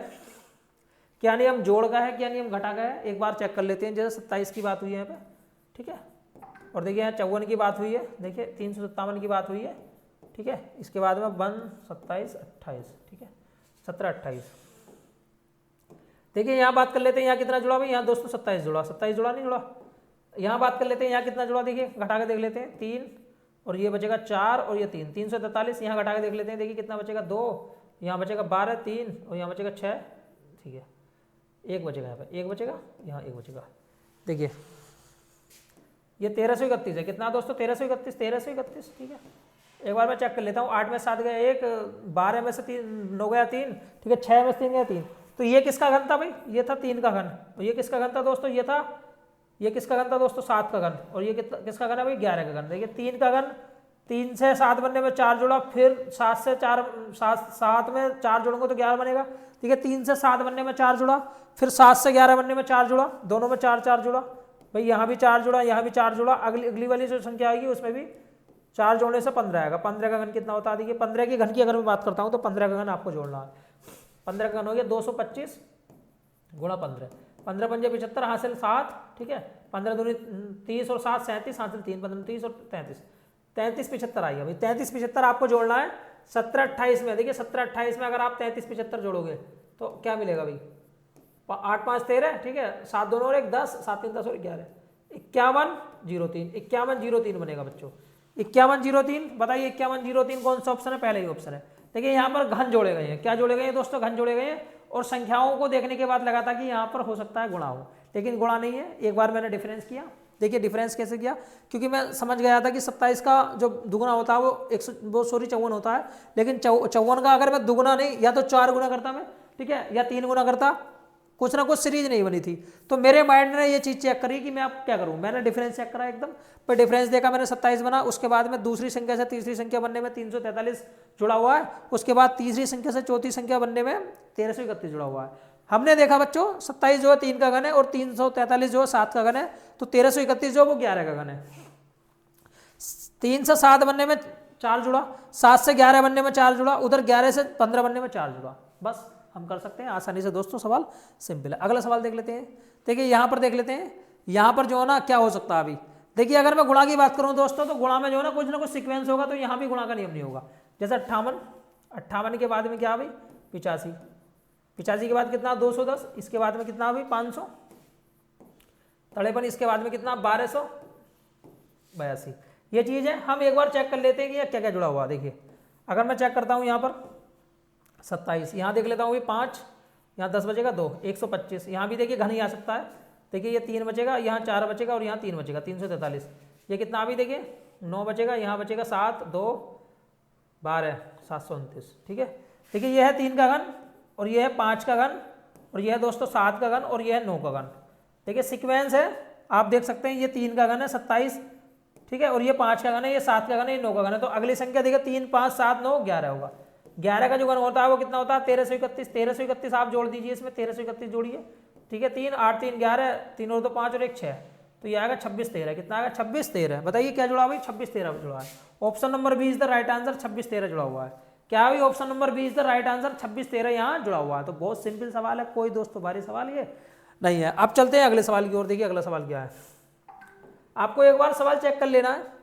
क्या नियम जोड़ का है, क्या नियम घटा का है, एक बार चेक कर लेते हैं। जैसे 27 की बात हुई है यहाँ पे, ठीक है, और देखिए यहाँ 54 की बात हुई है, देखिए 357 की बात हुई है। ठीक है, इसके बाद में 1 27 28, ठीक है 17 28। देखिए यहाँ बात कर लेते हैं, यहाँ कितना जुड़ा भाई, यहाँ दोस्तों 27 जुड़ा, 27 जुड़ा नहीं जुड़ा। यहाँ बात कर लेते हैं, यहाँ कितना जुड़ा, देखिए घटा के देख लेते हैं 3, और ये बचेगा 4, और ये 3 343। यहाँ घटा के देख लेते हैं, देखिए कितना बचेगा 2, यहाँ बचेगा 12 3, और यहाँ बचेगा 6। ठीक है, 1 बचेगा, यहाँ पे 1 बचेगा, यहाँ 1 बचेगा। देखिए ये 1331 है, कितना दोस्तों 1331। ठीक है, एक बार मैं चेक कर लेता हूँ। 8 में 7 गया 1, 12 में से 9 गया 3, ठीक है 6 में से 3 गया 3। तो ये किसका घन था भाई, ये था 3 का घन। और ये किसका घन था दोस्तों, ये किसका घन था दोस्तों 7 का घन। और ये किसका घन है भाई 11 का घन। देखिए 3 का घन, 3 से 7 बनने में 4 जुड़ा, फिर 7 से 4 7 में 4 जोड़ूंगा तो 11 बनेगा। ठीक है, 3 से 7 बनने में 4 जुड़ा, फिर 7 से 11 बनने में 4 जुड़ा, दोनों में 4 4 जुड़ा भाई, यहाँ भी 4 जुड़ा, यहाँ भी 4 जुड़ा। अगली वाली जो संख्या आएगी उसमें भी 4 जोड़ने से 15 आएगा। 15 का घन कितना होता है, देखिए 15 के घन की अगर मैं बात करता हूँ तो 15 का घन आपको जोड़ना है। 15 का घन हो गया 225 गुणा 15, 15 पंजे 75 हासिल 7। ठीक है, 15 दूनी 30 और 7 37 हासिल 3, 15 30 और 33 33 75 आएगा भाई। 33 75 आपको जोड़ना है 17 28 में। देखिए 17 28 में अगर आप 33 75 जोड़ोगे तो क्या मिलेगा भाई, 8 5 13, ठीक है 7 2 और 1 10, 7 3 10 और 11, 5103 5103 बनेगा बच्चों। 5103 बताइए, 5103 कौन सा ऑप्शन है, पहले ही ऑप्शन है। देखिए यहाँ पर घन जोड़े गए हैं, क्या जोड़े गए हैं दोस्तों, घन जोड़े गए हैं। और संख्याओं को देखने के बाद लगा था कि यहाँ पर हो सकता है गुणा हो, लेकिन गुणा नहीं है। एक बार मैंने डिफरेंस किया, देखिए डिफरेंस कैसे किया, क्योंकि मैं समझ गया था कि 27 का जो दुगुना होता है वो 54 होता है, लेकिन 54 का अगर मैं दुगुना नहीं, या तो 4 गुना करता मैं, ठीक है, या 3 गुना करता, कुछ ना कुछ सीरीज नहीं बनी थी। तो मेरे माइंड ने ये चीज़ चेक करी कि मैं अब क्या करूँ, मैंने डिफरेंस चेक करा एकदम, पर डिफरेंस देखा मैंने 27 बना। उसके बाद में दूसरी संख्या से तीसरी संख्या बनने में 343 जुड़ा हुआ है, उसके बाद तीसरी संख्या से चौथी संख्या बनने में 1331 जुड़ा हुआ है। हमने देखा बच्चों 27 जो है 3 का घन है और 343 जो है 7 का घन है, तो 1331 जो है वो 11 का घन है। 3 से 7 बनने में 4 जुड़ा, 7 से 11 बनने में 4 जुड़ा, उधर 11 से 15 बनने में 4 जुड़ा। बस हम कर सकते हैं आसानी से दोस्तों, सवाल सिंपल है। अगला सवाल देख लेते हैं। देखिए यहाँ पर देख लेते हैं, यहाँ पर जो है ना क्या हो सकता है अभी। देखिए अगर मैं गुणा की बात करूँ दोस्तों, तो गुणा में जो है ना कुछ सीक्वेंस होगा, तो यहाँ भी गुणा का नियम नहीं होगा। जैसे 58 के बाद में क्या भाई 85, 85 के बाद कितना 210, इसके बाद में कितना भाई 500, 53 इसके बाद में कितना 1282। ये चीज़ है, हम एक बार चेक कर लेते हैं कि क्या क्या जुड़ा हुआ। देखिए अगर मैं चेक करता हूँ यहाँ पर 27, यहाँ देख लेता हूँ भाई 5, यहाँ 10 बचेगा 2, 125, यहाँ भी देखिए घन ही आ सकता है। देखिए ये 3 बचेगा, यहाँ 4 बचेगा और यहाँ 3 बचेगा, 343। ये कितना अभी देखिए 9 बचेगा, यहाँ बचेगा 7, 2, 12, 729। ठीक है, देखिए ये है 3 का घन और ये है 5 का घन और ये है दोस्तों 7 का घन और ये है 9 का घन। देखिए सीक्वेंस है, आप देख सकते हैं ये 3 का घन है 27, ठीक है, और ये 5 का घन है, ये 7 का घन है, ये 9 का घन है। तो अगली संख्या देखिए 3, 5, 7, 9, 11 होगा। 11 का जो घन होता है वो कितना होता है 1331। 1331 आप जोड़ दीजिए इसमें, 1331 जोड़िए, ठीक है। 3, 8, 3, 11, 3 और 2 5 और 1 6, तो ये आएगा 26, 13। कितना आएगा 26, 13। बताइए क्या जुड़ा भाई 26, 13 जुड़ा है। Option number B is the right answer, 26, 13 जुड़ा हुआ है। क्या भाई option number B is the right answer, 26, 13 यहाँ जुड़ा हुआ है। तो बहुत सिंपल सवाल है, कोई दोस्तों भारी सवाल ये नहीं है। अब चलते हैं अगले सवाल की ओर। देखिए अगला सवाल क्या है, आपको एक बार सवाल चेक कर लेना है।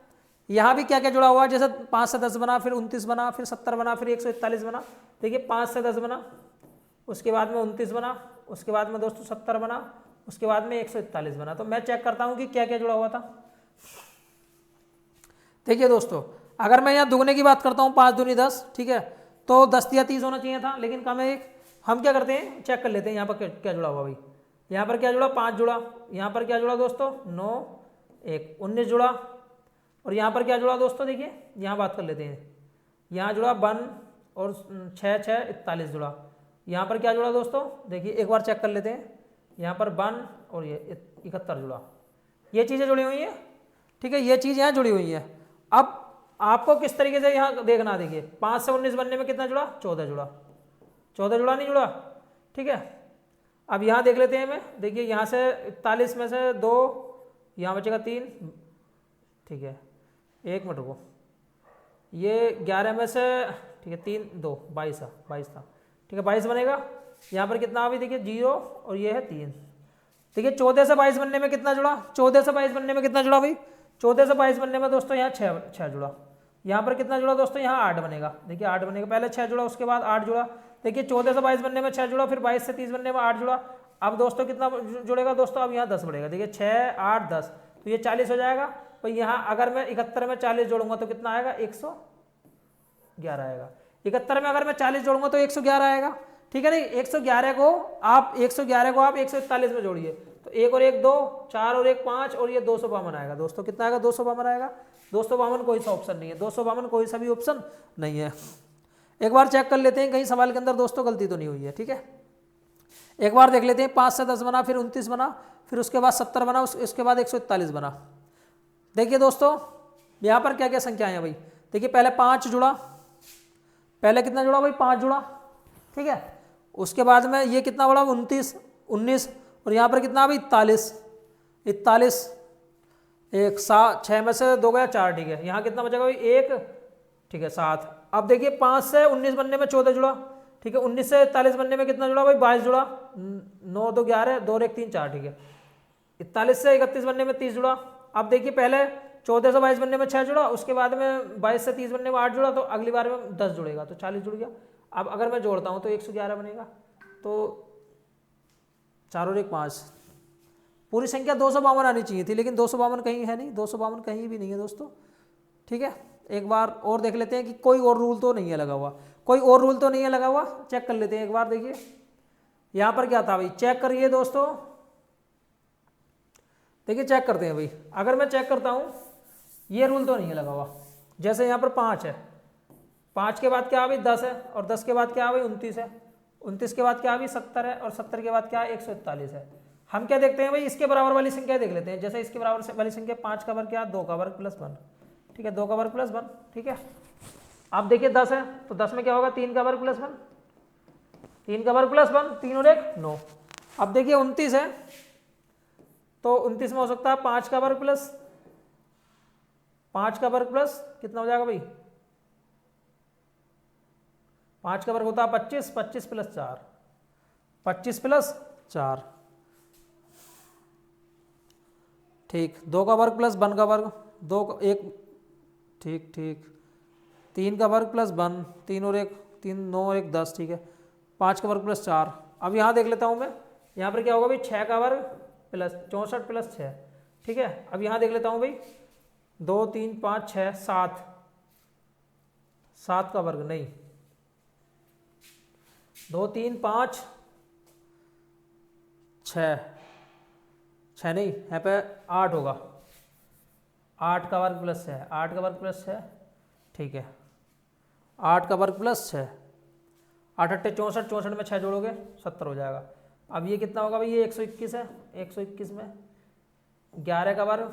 यहाँ भी क्या क्या जुड़ा हुआ है, जैसे 5 से 10 बना, फिर 29 बना, फिर 70 बना, फिर 141 बना। देखिए 5 से 10 बना, उसके बाद में 29 बना, उसके बाद में दोस्तों 70 बना, उसके बाद में 141 बना। तो मैं चेक करता हूँ कि क्या क्या जुड़ा हुआ था। देखिए दोस्तों अगर मैं यहाँ दुगने की बात करता हूँ 5 दूनी 10, ठीक है, तो 10 या 30 होना चाहिए था, लेकिन कम है एक। हम क्या करते हैं चेक कर लेते हैं यहाँ पर क्या जुड़ा हुआ भाई। यहाँ पर क्या जुड़ा 5 जुड़ा, यहाँ पर क्या जुड़ा दोस्तों 9, 1, 19 जुड़ा, और यहाँ पर क्या जुड़ा दोस्तों देखिए यहाँ बात कर लेते हैं। यहाँ जुड़ा 1 और 6, 6, 41 जुड़ा। यहाँ पर क्या जुड़ा दोस्तों देखिए एक बार चेक कर लेते हैं। यहाँ पर 1 और ये 71 जुड़ा। ये चीज़ें जुड़ी हुई हैं, ठीक है, ये चीज़ यहाँ जुड़ी हुई है। अब आपको किस तरीके से यहाँ देखना, देखिए 5 से 19 बनने में कितना जुड़ा 14 जुड़ा, 14 जुड़ा नहीं जुड़ा, ठीक है। अब यहाँ देख लेते हैं, मैं देखिए यहाँ से 41 में से 2, यहाँ बचेगा 3, ठीक है, 1 मिनट रुको, ये 11 में से, ठीक है 3, 2, 22 था, 22 था, ठीक है 22 बनेगा। यहाँ पर कितना अभी देखिए 0 और ये है 3। देखिए 14 से 22 बनने में कितना जुड़ा, 14 से 22 बनने में कितना जुड़ा भाई, 14 से 22 बनने में दोस्तों यहाँ 6 जुड़ा। यहाँ पर कितना जुड़ा दोस्तों, यहाँ 8 बनेगा। देखिए 8 बनेगा, पहले 6 जुड़ा उसके बाद 8 जुड़ा। देखिए 14 से 22 बनने में 6 जुड़ा, फिर 22 से 30 बनने में 8 जुड़ा। अब दोस्तों कितना जुड़ेगा दोस्तों, अब यहाँ 10 बढ़ेगा। देखिए 6, 8, 10, तो ये 40 हो जाएगा। तो यहाँ अगर मैं 71 में 40 जोड़ूंगा तो कितना आएगा 111 आएगा। 71 में अगर मैं 40 जोड़ूंगा तो 111 आएगा, ठीक है। नहीं 111 को आप 141 में जोड़िए, तो 1 और 1 2, 4 और 1 5 और ये 252 आएगा। दोस्तों कितना आएगा 252 आएगा। 252 कोई सा ऑप्शन नहीं है, 252 कोई सा भी ऑप्शन नहीं है। एक बार चेक कर लेते हैं कहीं सवाल के अंदर दोस्तों गलती तो नहीं हुई है, ठीक है। एक बार देख लेते हैं 5 से 10 बना, फिर 29 बना, फिर उसके बाद 70 बना, उसके बाद 141 बना। देखिए दोस्तों यहाँ पर क्या क्या संख्याएं हैं भाई। देखिए पहले 5 जुड़ा, पहले कितना जुड़ा भाई 5 जुड़ा, ठीक है। उसके बाद में ये कितना बड़ा 29, 19 और यहाँ पर कितना भाई 41, 1 7, 6 में से 2 गया 4, ठीक है। यहाँ कितना बचेगा भाई 1, ठीक है 7। अब देखिए 5 से 19 बनने में 14 जुड़ा, ठीक है। 19 से 41 बनने में कितना जुड़ा भाई 22 जुड़ा, 9 2 11, 2 1 3 4, ठीक है। 41 से 31 बनने में 30 जुड़ा। अब देखिए पहले 14 से 22 बनने में 6 जुड़ा, उसके बाद में 22 से 30 बनने में 8 जुड़ा, तो अगली बार में 10 जुड़ेगा, तो 40 जुड़ गया। अब अगर मैं जोड़ता हूँ तो 111 बनेगा, तो 4 और 1 5, पूरी संख्या 252 आनी चाहिए थी, लेकिन 252 कहीं है नहीं, 252 कहीं भी नहीं है दोस्तों, ठीक है। एक बार और देख लेते हैं कि कोई और रूल तो नहीं है लगा हुआ, कोई और रूल तो नहीं है लगा हुआ, चेक कर लेते हैं एक बार। देखिए यहाँ पर क्या था भाई, चेक करिए दोस्तों, देखिए चेक करते हैं भाई। अगर मैं चेक करता हूँ ये रूल तो नहीं है लगा हुआ। जैसे यहाँ पर 5 है, 5 के बाद क्या भाई 10 है, और 10 के बाद क्या भाई 29 है, 29 के बाद क्या अभी 70 है, और 70 के बाद क्या 141 है। हम क्या देखते हैं भाई, इसके बराबर वाली संख्या देख लेते हैं। जैसे इसके बराबर वाली संख्या 5 का वर्ग क्या 2 का वर्ग प्लस 1, ठीक है, 2 का वर्ग प्लस 1, ठीक है। अब देखिए 10 है तो 10 में क्या होगा 3 का वर्ग प्लस 1, 3 का वर्ग प्लस 1, 3 और 1 9। अब देखिए 29 है तो 29 में हो सकता है 5 का वर्ग प्लस, 5 का वर्ग प्लस कितना हो जाएगा भाई, 5 का वर्ग होता है 25, 25 प्लस 4, 25 प्लस 4, ठीक। 2 का वर्ग प्लस 1 का वर्ग, 2 1, ठीक ठीक। 3 का वर्ग प्लस 1, 3 और 1 3, 9 और 1 10, ठीक है। 5 का वर्ग प्लस 4। अब यहाँ देख लेता हूँ मैं, यहाँ पर क्या होगा भाई 6 का वर्ग प्लस 64 प्लस 6, ठीक है। अब यहाँ देख लेता हूँ भाई 2 3 5 6 7, 7 का वर्ग नहीं, 2 3 5 6, 6 नहीं, यहाँ पे 8 होगा, 8 का वर्ग प्लस 6, 8 का वर्ग प्लस 6, ठीक है। 8 का वर्ग प्लस 6, 8 8 64, 64 में 6 जोड़ोगे 70 हो जाएगा। अब ये कितना होगा भाई, ये 121 है, 121 में 11 का वर्ग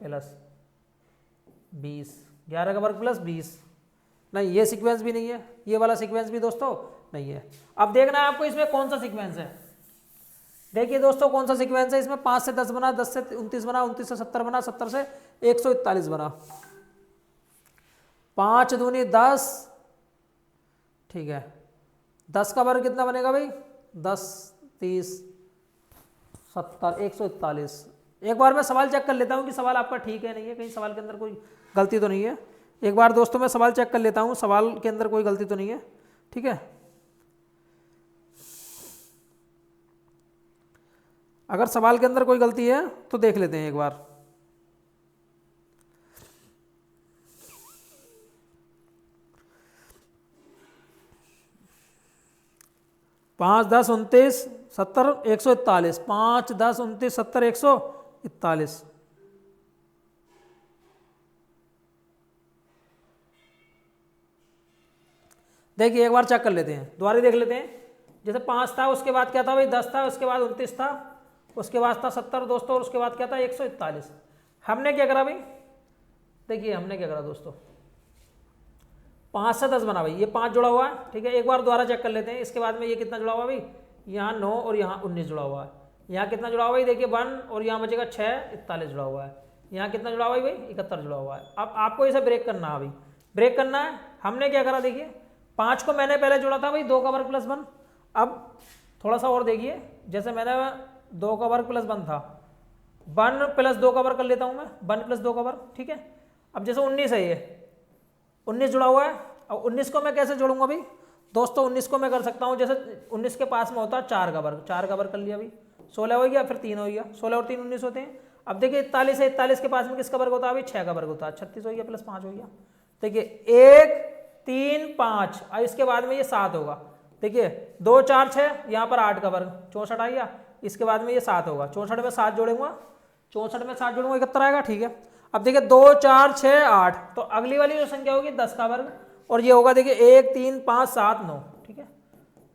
प्लस 20, 11 का वर्ग प्लस 20, नहीं ये सीक्वेंस भी नहीं है, ये वाला सीक्वेंस भी दोस्तों नहीं है। अब देखना है आपको इसमें कौन सा सीक्वेंस है। देखिए दोस्तों कौन सा सीक्वेंस है इसमें, 5 से 10 बना, 10 से 29 बना, 29 से 70 बना, 70 से 141 बना, 5 दूनी 10, ठीक है। 10 का वर्ग कितना बनेगा भाई, 10 30 70 141। एक बार मैं सवाल चेक कर लेता हूँ कि सवाल आपका ठीक है नहीं है, कहीं सवाल के अंदर कोई गलती तो नहीं है। एक बार दोस्तों मैं सवाल चेक कर लेता हूँ, सवाल के अंदर कोई गलती तो नहीं है, ठीक है। अगर सवाल के अंदर कोई गलती है तो देख लेते हैं एक बार। पाँच 10 29 70 141, 5 10 29 70 141। देखिए एक बार चेक कर लेते हैं, दोबारा देख लेते हैं। जैसे 5 था उसके बाद क्या था भाई 10 था, उसके बाद 29 था, उसके बाद था 70 दोस्तों, और उसके बाद क्या था 141। हमने क्या करा भाई, देखिए हमने क्या करा दोस्तों, 5 से 10 बना भाई, ये 5 जुड़ा हुआ है, ठीक है। एक बार दोबारा चेक कर लेते हैं। इसके बाद में ये कितना जुड़ा हुआ भाई, यहाँ 9 और यहाँ 19 जुड़ा हुआ है। यहाँ कितना जुड़ा हुआ भाई, देखिए 1 और यहाँ बचेगा 6, 41 जुड़ा हुआ है। यहाँ कितना जुड़ा हुआ है भाई 71 जुड़ा हुआ है। अब आपको इसे ब्रेक करना है भाई, ब्रेक करना है। हमने क्या करा देखिए, 5 को मैंने पहले जोड़ा था भाई 2 का वर्ग प्लस 1। अब थोड़ा सा और देखिए, जैसे मैंने 2 का वर्ग प्लस 1 था, 1 प्लस 2 का वर्ग कर लेता हूँ मैं, 1 प्लस 2 का वर्ग, ठीक है। अब जैसे 19 है, ये 19 जुड़ा हुआ है। अब 19 को मैं कैसे जोड़ूंगा भाई दोस्तों, 19 को मैं कर सकता हूँ, जैसे 19 के पास में होता है 4 का वर्ग, 4 का वर्ग कर लिया भाई, 16 हो गया, फिर 3 हो गया, 16 और 3 19 होते हैं। अब देखिए 41 है, 41 के पास में किसका वर्ग होता है भाई 6 का वर्ग होता है, 36 हो गया प्लस 5 हो गया। देखिए 1 3 5, और इसके बाद में ये 7 होगा। देखिए 2 4 6, यहाँ पर 8 का वर्ग 64 आ गया, इसके बाद में ये 7 होगा, 64 में 7 जोड़ूंगा, 64 में 7 जोड़ूंगा 71 आएगा, ठीक है। अब देखिए 2 4 6 8, तो अगली वाली जो संख्या होगी 10 का वर्ग, और ये होगा देखिए 1 3 5 7 9, ठीक है।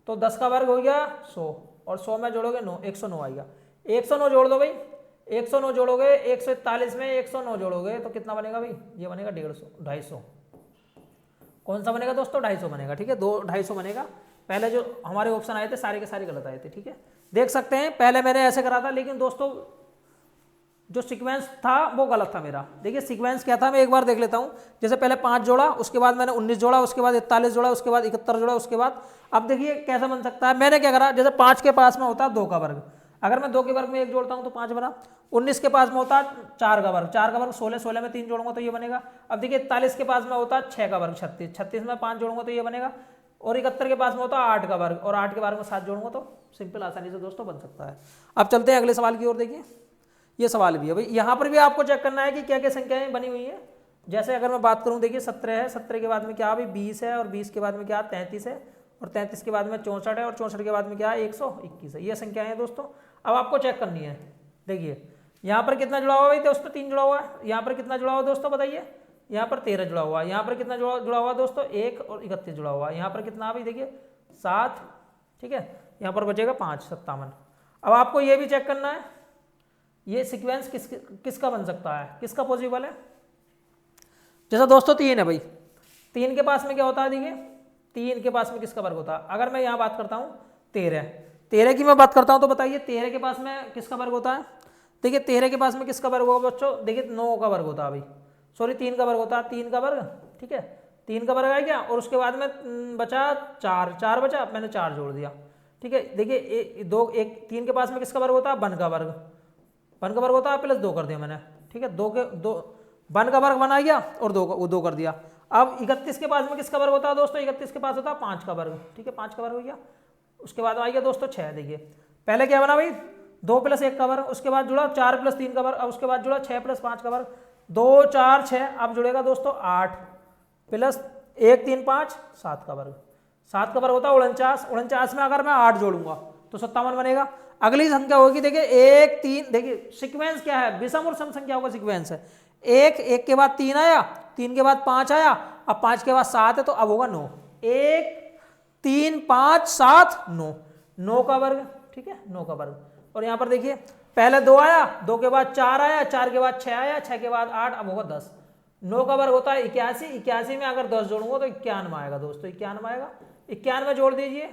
तो 10 का वर्ग हो गया 100, और 100 में जोड़ोगे 9, 109 आएगा। 109 जोड़ दो भाई, 109 जोड़ोगे 141 में 109 जोड़ोगे तो कितना बनेगा भाई, ये बनेगा 150 250। कौन सा बनेगा दोस्तों, 250 बनेगा, ठीक है। 250 बनेगा। पहले जो हमारे ऑप्शन आए थे सारे के सारे गलत आए थे, ठीक है। देख सकते हैं पहले मैंने ऐसे करा था, लेकिन दोस्तों जो सीक्वेंस था वो गलत था मेरा। देखिए सीक्वेंस क्या था, मैं एक बार देख लेता हूँ। जैसे पहले 5 जोड़ा, उसके बाद मैंने 19 जोड़ा, उसके बाद 41 जोड़ा, उसके बाद 71 जोड़ा, उसके बाद अब देखिए कैसा बन सकता है। मैंने क्या करा, जैसे 5 के पास में होता है 2 का वर्ग, अगर मैं 2 के वर्ग में 1 जोड़ता हूँ तो 5 बना। 19 के पास में होता है 4 का वर्ग, 4 का वर्ग 16, 16 में 3 जोड़ूंगा तो ये बनेगा। अब देखिए 41 के पास में होता है 6 का वर्ग 36, 36 में 5 जोड़ूंगा तो ये बनेगा। और 71 के पास में होता है 8 का वर्ग, और 8 के वर्ग में 7 जोड़ूंगा तो सिंपल आसानी से दोस्तों बन सकता है। अब चलते हैं अगले सवाल की ओर। देखिए ये सवाल भी है भाई, यहाँ पर भी आपको चेक करना है कि क्या क्या संख्याएं बनी हुई है। जैसे अगर मैं बात करूँ, देखिए 17 है, 17 के बाद में क्या भाई 20 है, और 20 के बाद में क्या 33 है, और 33 के बाद में 64 है, और 64 के बाद में क्या 121 है। ये संख्याएं हैं दोस्तों। अब आपको चेक करनी है। देखिए यहाँ पर कितना जुड़ा हुआ भाई दोस्तों, 3 जुड़ा हुआ है। यहाँ पर कितना जुड़ा हुआ दोस्तों बताइए, यहाँ पर 13 जुड़ा हुआ है। यहाँ पर कितना जुड़ा हुआ दोस्तों 1 और 31 जुड़ा हुआ है। यहाँ पर कितना भाई देखिए 7, ठीक है, यहाँ पर बचेगा 5 57। अब आपको ये भी चेक करना है ये सीक्वेंस किसका बन सकता है, किसका पॉसिबल है। जैसा दोस्तों 3 है भाई, 3 के पास में क्या होता है, देखिए 3 के पास में किसका वर्ग होता है। अगर मैं यहाँ बात करता हूँ 13 की मैं बात करता हूँ तो बताइए 13 के पास में किसका वर्ग होता है। देखिए 13 के पास में किसका वर्ग होगा बच्चों, देखिए 9 का वर्ग होता है भाई, सॉरी 3 का वर्ग होता है, 3 का वर्ग, ठीक है 3 का वर्ग आ गया। और उसके बाद में बचा 4 बचा, मैंने 4 जोड़ दिया, ठीक है। देखिए 3 के पास में किसका वर्ग होता है, 1 का वर्ग, 1 का वर्ग होता है प्लस 2 कर दिया मैंने, ठीक है 1 का वर्ग बना गया और 2 कर दिया। अब 31 के पास में किसका वर्ग होता है दोस्तों, 31 के पास होता है 5 का वर्ग, ठीक है 5 का वर्ग हो गया। उसके बाद आ गया दोस्तों 6, देखिए पहले क्या बना भाई 2 + 1 का वर्ग, उसके बाद जुड़ा 4 + 3 का वर्ग, अब उसके बाद जुड़ा 6 + 5 का वर्ग, 2 4 6, अब जुड़ेगा दोस्तों 8 प्लस 1 3 5 7 का वर्ग, 7 का वर्ग होता है 49, 49 में अगर मैं 8 जोड़ूंगा तो 57 बनेगा। अगली संख्या होगी देखिए 1 3, देखिए सीक्वेंस क्या है, विषम और सम संख्याओं का सीक्वेंस है। 1 के बाद 3 आया, 3 के बाद 5 आया, अब 5 के बाद 7 है तो अब होगा 9, 1 3 5 7 9, 9 का वर्ग, ठीक है 9 का वर्ग। और यहाँ पर देखिए पहले 2 आया, 2 के बाद 4 आया, 4 के बाद 6 आया, 6 के बाद 8, अब होगा 10। 9 का वर्ग होता है 81, 81 में अगर 10 जोड़ूंगा तो 91 आएगा दोस्तों, 91 आएगा। 91 जोड़ दीजिए,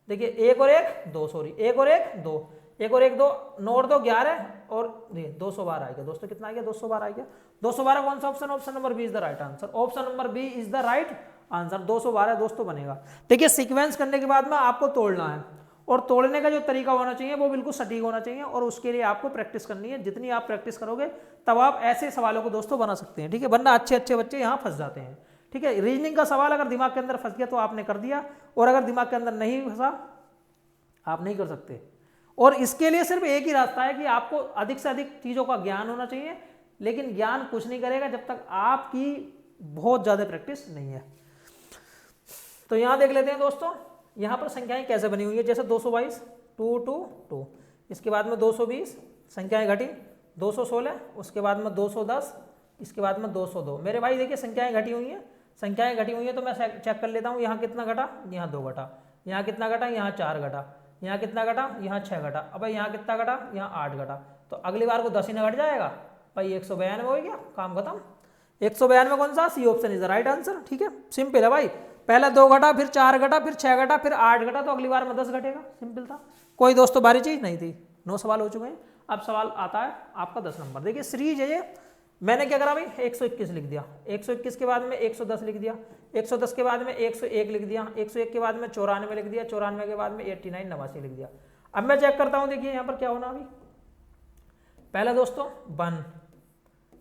देखिए 1 और 1 2, सॉरी 1 और 1 2, 1 और 1 2, 9 और 2 11 और 212 आ गया दोस्तों, कितना आ गया 212 आ गया। 212 कौन सा option, option number B is the right answer, option number B is the right answer, 212 दोस्तों बनेगा। देखिए सीक्वेंस करने के बाद में आपको तोड़ना है, और तोड़ने का जो तरीका होना चाहिए वो बिल्कुल सटीक होना चाहिए, और उसके लिए आपको प्रैक्टिस करनी है। जितनी आप प्रैक्टिस करोगे तब आप ऐसे सवालों को दोस्तों बना सकते हैं, ठीक है, वरना अच्छे अच्छे बच्चे यहाँ फंस जाते हैं, ठीक है। रीजनिंग का सवाल अगर दिमाग के अंदर फंस गया तो आपने कर दिया, और अगर दिमाग के अंदर नहीं फंसा आप नहीं कर सकते। और इसके लिए सिर्फ एक ही रास्ता है कि आपको अधिक से अधिक चीज़ों का ज्ञान होना चाहिए, लेकिन ज्ञान कुछ नहीं करेगा जब तक आपकी बहुत ज़्यादा प्रैक्टिस नहीं है। तो यहाँ देख लेते हैं दोस्तों, यहाँ पर संख्याएं कैसे बनी हुई है। जैसे 222 2 2 2, इसके बाद में 220 संख्याएं घटी, 216 उसके बाद में 210, इसके बाद में 202। मेरे भाई देखिए संख्याएं घटी हुई हैं, संख्याएं घटी हुई हैं तो मैं चेक कर लेता हूँ। यहाँ कितना घटा, यहाँ 2 घटा, यहाँ कितना घटा, यहाँ 4 घटा, यहाँ कितना घटा, यहाँ 6 घटा, अब यहाँ कितना घटा, यहाँ 8 घटा। तो अगली बार को 10 ही न घट जाएगा भाई, 192 हो गया, काम खत्म। 192 कौन सा, C option is the right answer, ठीक है सिंपल है भाई। पहले 2 घटा, फिर 4 घटा, फिर 6 घटा, फिर 8 घटा, तो अगली बार में 10 घटेगा, सिंपल था। कोई दोस्तों भारी चीज नहीं थी। 9 सवाल हो चुके हैं, अब सवाल आता है आपका 10 नंबर। देखिए सीरीज है ये, मैंने क्या करा भाई 121 लिख दिया, 121 के बाद में 110 लिख दिया, 110 के बाद में 101 लिख दिया, 101 के बाद में 94 लिख दिया, 94 के बाद में 89 89 लिख दिया। अब मैं चेक करता हूँ, देखिए यहाँ पर क्या होना अभी। पहला दोस्तों 1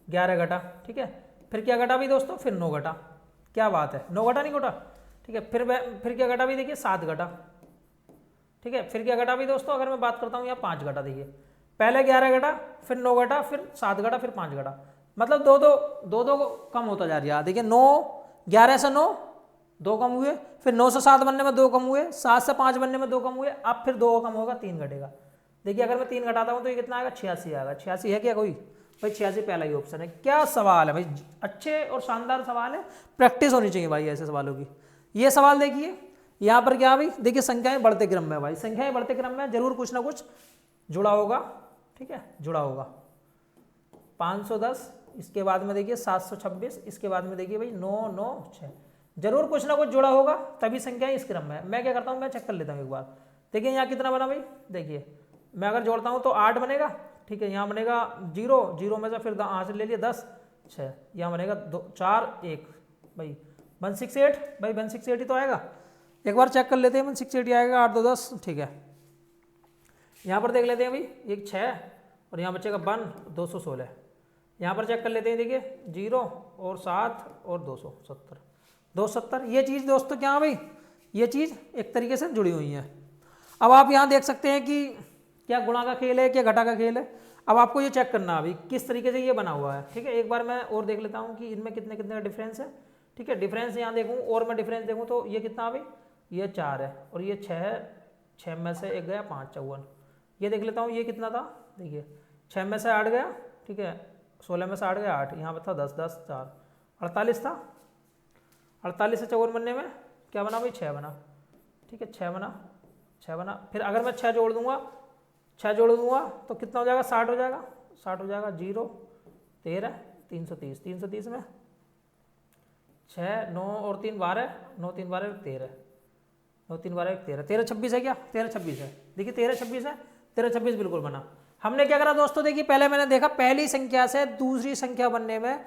11 घटा, ठीक है, फिर क्या घटा भी दोस्तों, फिर 9 घटा, क्या बात है 9 घटा नहीं घटा, ठीक है। फिर क्या घटा भी देखिए 7 घटा, ठीक है। फिर क्या घटा भी दोस्तों, अगर मैं बात करता हूँ यहाँ 5 घटा, देखिए पहले 11 घटा, फिर 9 घटा, फिर 7 घटा, फिर 5 घटा, मतलब दो कम होता जा रहा है। देखिए 9 11 से 9 2 कम हुए, फिर 9 से 7 बनने में 2 कम हुए, 7 से 5 बनने में 2 कम हुए, अब फिर 2 कम होगा 3 घटेगा। देखिए अगर मैं 3 घटाता हूँ तो ये कितना आएगा 86 आएगा। 86 है क्या कोई भाई, 86 पहला ही ऑप्शन है। क्या सवाल है भाई, अच्छे और शानदार सवाल है, प्रैक्टिस होनी चाहिए भाई ऐसे सवालों की। ये सवाल देखिए यहाँ पर क्या भाई, देखिए संख्याएं बढ़ते क्रम में, भाई संख्याएं बढ़ते क्रम में जरूर कुछ ना कुछ जुड़ा होगा, ठीक है जुड़ा होगा। 510, इसके बाद में देखिए 726, इसके बाद में देखिए भाई 996, जरूर कुछ ना कुछ जुड़ा होगा, तभी संख्याएं इस क्रम में। मैं क्या करता हूँ, मैं चेक कर लेता हूँ एक बार। देखिए यहाँ कितना बना भाई, देखिए मैं अगर जोड़ता हूँ तो 8 बनेगा, ठीक है। यहाँ बनेगा 0 0 में से फिर यहाँ से ले लिया 10 6, यहाँ बनेगा 2 4 1 भाई 168, भाई 168 ही तो आएगा। एक बार चेक कर लेते हैं, 168 आएगा, 8 2 10, ठीक है। यहाँ पर देख लेते हैं भाई, एक 6 और यहाँ बचेगा 1 216। यहाँ पर चेक कर लेते हैं, देखिए 0 और 7 और 270 270। ये चीज़ दोस्तों क्या भाई, ये चीज़ एक तरीके से जुड़ी हुई है। अब आप यहाँ देख सकते हैं कि क्या गुणा का खेल है, क्या घटा का खेल है। अब आपको ये चेक करना अभी किस तरीके से ये बना हुआ है, ठीक है। एक बार मैं और देख लेता हूँ कि इनमें कितने कितने का डिफरेंस है, ठीक है। डिफरेंस यहाँ देखूँ और मैं डिफरेंस देखूँ तो ये कितना अभी, ये 4 है और ये 6 है, 6 में से 1 गया 5 54। ये देख लेता हूँ ये कितना था, देखिए 6 में से 8 गया, ठीक है, 16 में से 8 गया 8, यहाँ पर था 10 10 4 48 था। 48 से 54 बनने में क्या बना भाई, 6 बना, ठीक है 6 बना, 6 बना। फिर अगर मैं 6 जोड़ दूंगा, 6 जोड़ दूंगा तो कितना हो जाएगा, 60 हो जाएगा, 60 हो जाएगा। 0 13 330, 330 में 6 9 और 3 12, 9 3 12 13, 9 3 12 13, 13 26 है क्या, 13 26 है। देखिए 13 26 है, 13 26 बिल्कुल बना। हमने क्या करा दोस्तों, देखिए पहले मैंने देखा पहली संख्या से दूसरी संख्या बनने में